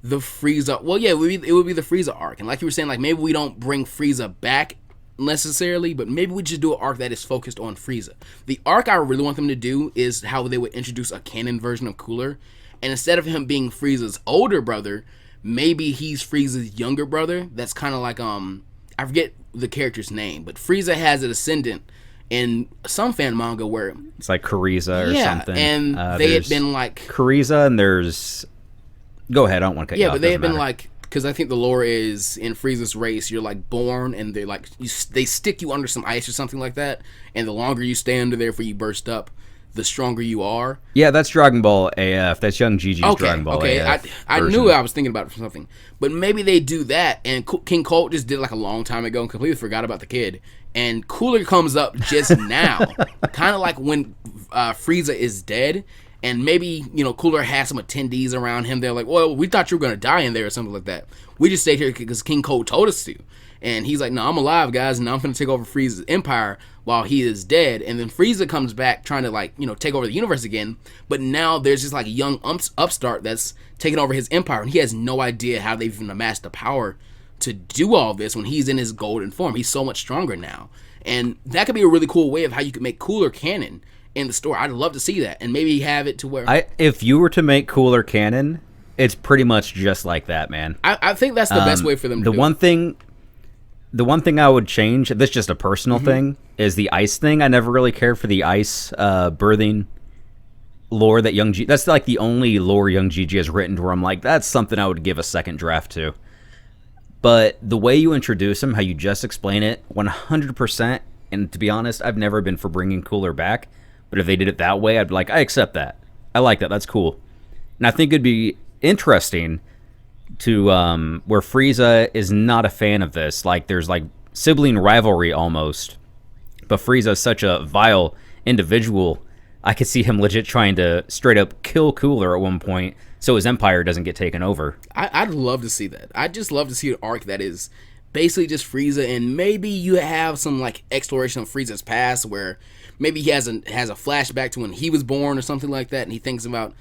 the Frieza. Well, yeah, it would be the Frieza arc, and like you were saying, like maybe we don't bring Frieza back necessarily, but maybe we just do an arc that is focused on Frieza. The arc I really want them to do is how they would introduce a canon version of Cooler, and instead of him being Frieza's older brother, maybe he's Frieza's younger brother. That's kind of like I forget the character's name, but Frieza has a descendant in some fan manga where it's like Kuriza or something, and they had been like Kuriza, and there's go ahead, I don't want to cut you off. But they had been like, because I think the lore is in Frieza's race, you're like born and they like they stick you under some ice or something like that, and the longer you stay under there before you burst up, the stronger you are. Yeah, that's Dragon Ball AF. That's Young Gigi's Dragon Ball AF. I knew I was thinking about it for something, but maybe they do that. And King Colt just did it like a long time ago and completely forgot about the kid. And Cooler comes up just now, kind of like when Frieza is dead. And maybe, Cooler has some attendees around him. They're like, well, we thought you were going to die in there or something like that. We just stayed here because King Cold told us to. And he's like, no, I'm alive, guys, and I'm going to take over Frieza's empire while he is dead. And then Frieza comes back trying to, take over the universe again. But now there's this, like, young upstart that's taking over his empire. And he has no idea how they've even amassed the power to do all this when he's in his golden form. He's so much stronger now. And that could be a really cool way of how you could make Cooler canon in the story. I'd love to see that, and maybe have it to where if you were to make Cooler canon, it's pretty much just like that, man. I think that's the best way for them to do it. The one thing I would change, this is just a personal thing, is the ice thing. I never really cared for the ice birthing lore that Young G. That's like the only lore Young Gigi has written where I'm like, that's something I would give a second draft to. But the way you introduce him, how you just explain it, 100%. And to be honest, I've never been for bringing Cooler back. But if they did it that way, I'd be like, I accept that. I like that. That's cool. And I think it'd be interesting to where Frieza is not a fan of this. Like, there's like sibling rivalry almost. But Frieza is such a vile individual. I could see him legit trying to straight up kill Cooler at one point so his empire doesn't get taken over. I'd love to see that. I'd just love to see an arc that is basically just Frieza, and maybe you have some like exploration of Frieza's past where maybe he has a flashback to when he was born or something like that, and he thinks about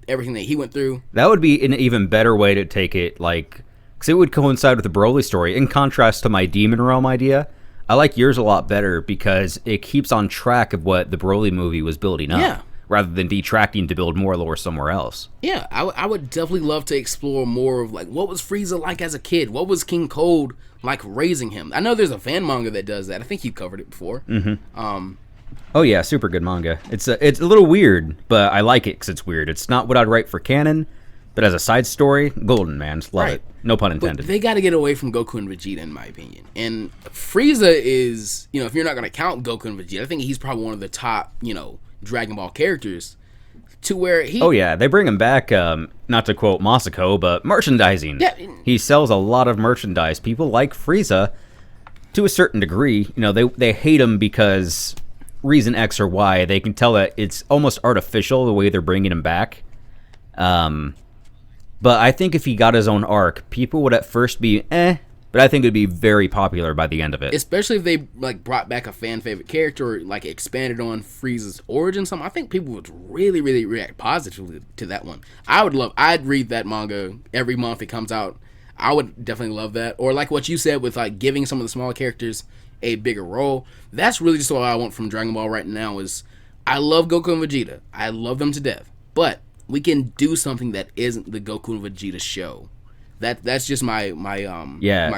everything that he went through. That would be an even better way to take it, like, because it would coincide with the Broly story. In contrast to my Demon Realm idea, I like yours a lot better because it keeps on track of what the Broly movie was building up. Yeah. rather than detracting to build more lore somewhere else. Yeah, I would definitely love to explore more of, like, what was Frieza like as a kid? What was King Cold like raising him? I know there's a fan manga that does that. I think you covered it before. Oh yeah, super good manga. It's a little weird, but I like it because it's weird. It's not what I'd write for canon, but as a side story, golden, man. Love it. No pun intended. But they got to get away from Goku and Vegeta, in my opinion. And Frieza is, if you're not going to count Goku and Vegeta, I think he's probably one of the top, Dragon Ball characters. To where he... Oh yeah, they bring him back, not to quote Masako, but merchandising. Yeah. He sells a lot of merchandise. People like Frieza to a certain degree. They hate him because reason X or Y. They can tell that it's almost artificial the way they're bringing him back. But I think if he got his own arc, people would at first be but I think it would be very popular by the end of it. Especially if they brought back a fan favorite character or expanded on Frieza's origin. I think people would really, really react positively to that one. I'd read that manga every month it comes out. I would definitely love that. Or like what you said with giving some of the smaller characters a bigger role. That's really just what I want from Dragon Ball right now. Is I love Goku and Vegeta. I love them to death. But we can do something that isn't the Goku and Vegeta show. That's just my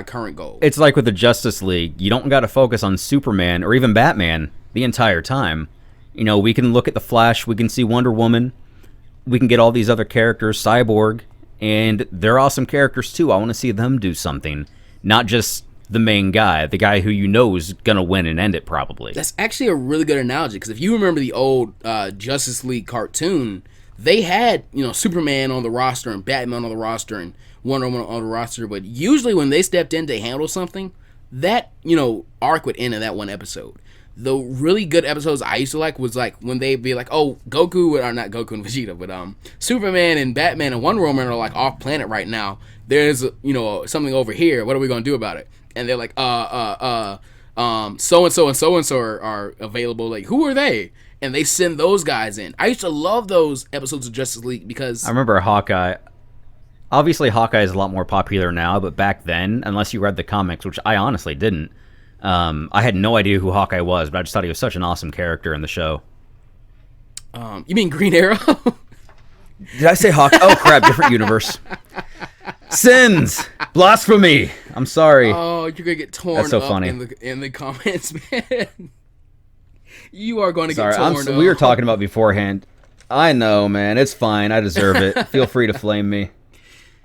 current goal. It's like with the Justice League. You don't got to focus on Superman or even Batman the entire time. We can look at the Flash. We can see Wonder Woman. We can get all these other characters, Cyborg, and they're awesome characters too. I want to see them do something, not just the main guy, the guy who is gonna win and end it probably. That's actually a really good analogy because if you remember the old Justice League cartoon, they had Superman on the roster and Batman on the roster and Wonder Woman on the roster, but usually when they stepped in to handle something, that arc would end in that one episode. The really good episodes I used to like was when they'd be like, oh, Goku, or not Goku and Vegeta, but Superman and Batman and Wonder Woman are off planet right now. There's something over here. What are we gonna do about it? And they're like, so and so and so and so are available. Who are they? And they send those guys in. I used to love those episodes of Justice League because I remember Hawkeye. Obviously, Hawkeye is a lot more popular now, but back then, unless you read the comics, which I honestly didn't, I had no idea who Hawkeye was, but I just thought he was such an awesome character in the show. You mean Green Arrow? Did I say Hawkeye? Oh, crap, different universe. Sins! Blasphemy! I'm sorry. Oh, you're going to get torn so up funny. in the comments, man. You are going to get torn up. We were talking about beforehand. I know, man. It's fine. I deserve it. Feel free to flame me.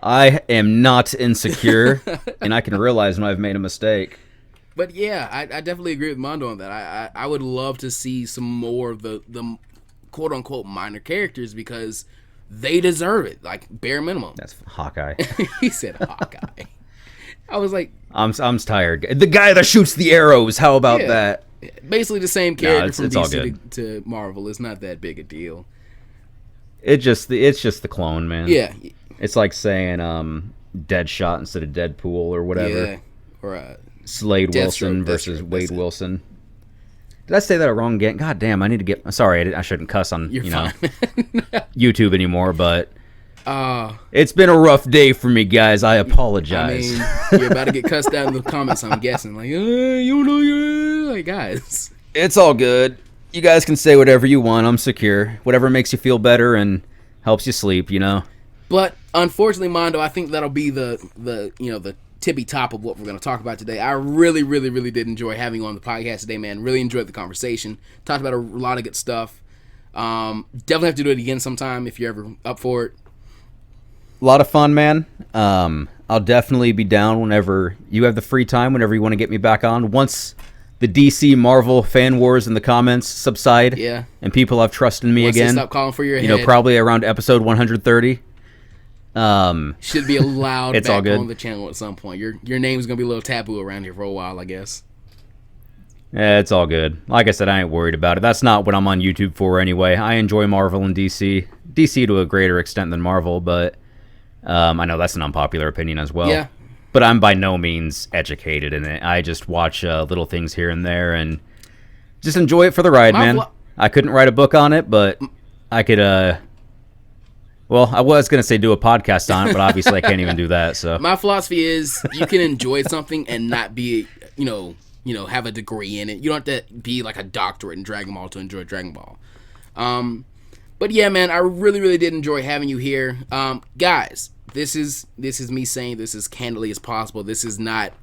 I am not insecure, and I can realize when I've made a mistake. But yeah, I definitely agree with Mondo on that. I would love to see some more of the quote-unquote minor characters because they deserve it, bare minimum. That's Hawkeye. He said Hawkeye. I was like... I'm tired. The guy that shoots the arrows, how about that? Basically the same character from DC to Marvel. It's not that big a deal. It's just the clone, man. Yeah. It's like saying Deadshot instead of Deadpool or whatever. Yeah. Or Slade Wilson versus Wade Wilson. Did I say that wrong again? God damn, I need to get... Sorry, I shouldn't cuss on YouTube anymore, but it's been a rough day for me, guys. I apologize. I mean, you're about to get cussed out in the comments, I'm guessing. You know you're... guys. It's all good. You guys can say whatever you want. I'm secure. Whatever makes you feel better and helps you sleep, But unfortunately, Mondo, I think that'll be the tippy top of what we're going to talk about today. I really, really, really did enjoy having you on the podcast today, man. Really enjoyed the conversation. Talked about a lot of good stuff. Definitely have to do it again sometime if you're ever up for it. A lot of fun, man. I'll definitely be down whenever you have the free time, whenever you want to get me back on. Once the DC Marvel fan wars in the comments subside, and people have trust in me Once again. They stop calling for your head. Probably around episode 130. Should be allowed it's back all good. on the channel at some point. Your name's gonna be a little taboo around here for a while, I guess. Yeah, it's all good. Like I said, I ain't worried about it. That's not what I'm on YouTube for anyway. I enjoy Marvel and DC. DC to a greater extent than Marvel, but I know that's an unpopular opinion as well. Yeah. But I'm by no means educated in it. I just watch little things here and there and just enjoy it for the ride, man. I couldn't write a book on it, but I could... Well, I was going to say do a podcast on it, but obviously I can't even do that. So my philosophy is you can enjoy something and not be, have a degree in it. You don't have to be like a doctorate in Dragon Ball to enjoy Dragon Ball. But yeah, man, I really, really did enjoy having you here. Guys, this is me saying this as candidly as possible. This is not,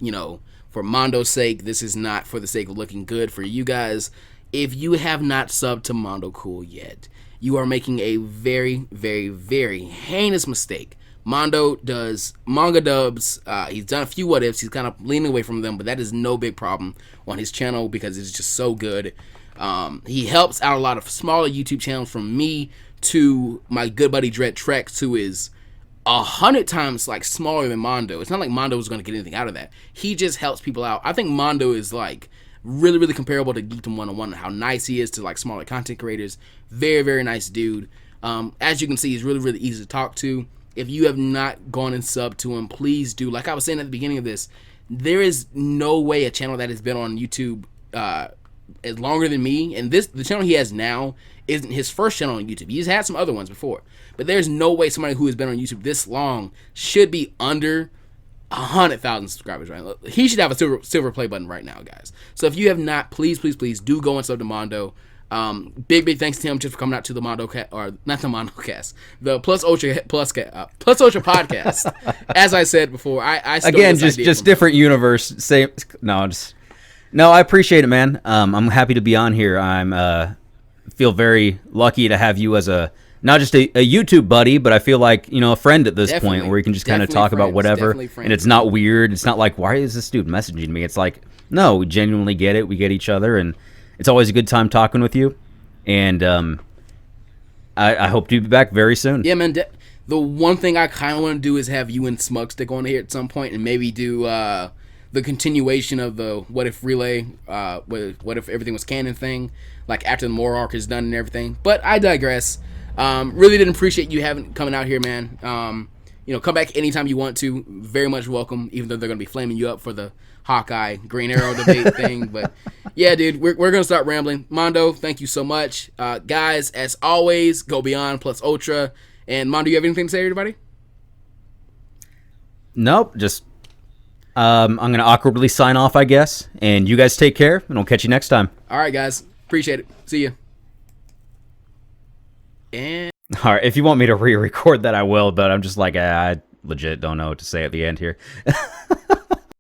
for Mondo's sake. This is not for the sake of looking good for you guys. If you have not subbed to Mondo Cool yet, you are making a very, very, very heinous mistake. Mondo does manga dubs. He's done a few what ifs. He's kind of leaning away from them, but that is no big problem on his channel because it's just so good. He helps out a lot of smaller YouTube channels, from me to my good buddy Dread Trex, who is 100 times like smaller than Mondo. It's not like Mondo is going to get anything out of that. He just helps people out. I think Mondo is like really, really comparable to Geekdom 101 and how nice he is to like smaller content creators. Very, very nice dude. As you can see, he's really, really easy to talk to. If you have not gone and subbed to him, please do. Like I was saying at the beginning of this, there is no way a channel that has been on YouTube as longer than me, and the channel he has now isn't his first channel on YouTube. He's had some other ones before, but there's no way somebody who has been on YouTube this long should be under 100,000 subscribers right now. He should have a silver play button right now, guys. So if you have not, please, please, please do go and sub to Mondo. Big thanks to him just for coming out to the Mondo not the Mondo Cast, the Plus Ultra podcast. As I said before, I again just different universe. No, I appreciate it, man. I'm happy to be on here. Feel very lucky to have you as not just a YouTube buddy, but I feel like a friend at this point, where we can just kind of talk about whatever, and it's not weird. It's not like, why is this dude messaging me? It's like, no, we genuinely get it. We get each other, and it's always a good time talking with you, and I hope to be back very soon. Yeah, man. The one thing I kind of want to do is have you and Smug stick on here at some point, and maybe do the continuation of the What If Relay, What If Everything Was Canon thing, like after the More arc is done and everything. But I digress. Really didn't appreciate you coming out here, man. Come back anytime you want to. Very much welcome, even though they're going to be flaming you up for the Hawkeye Green Arrow debate thing. But yeah, dude, we're going to start rambling. Mondo, thank you so much. Guys, as always, go beyond Plus Ultra. And Mondo, you have anything to say to everybody? Nope, just I'm going to awkwardly sign off, I guess. And you guys take care, and I'll catch you next time. All right, guys. Appreciate it. See you. And all right, if you want me to re-record that, I will, but I'm just like, I legit don't know what to say at the end here.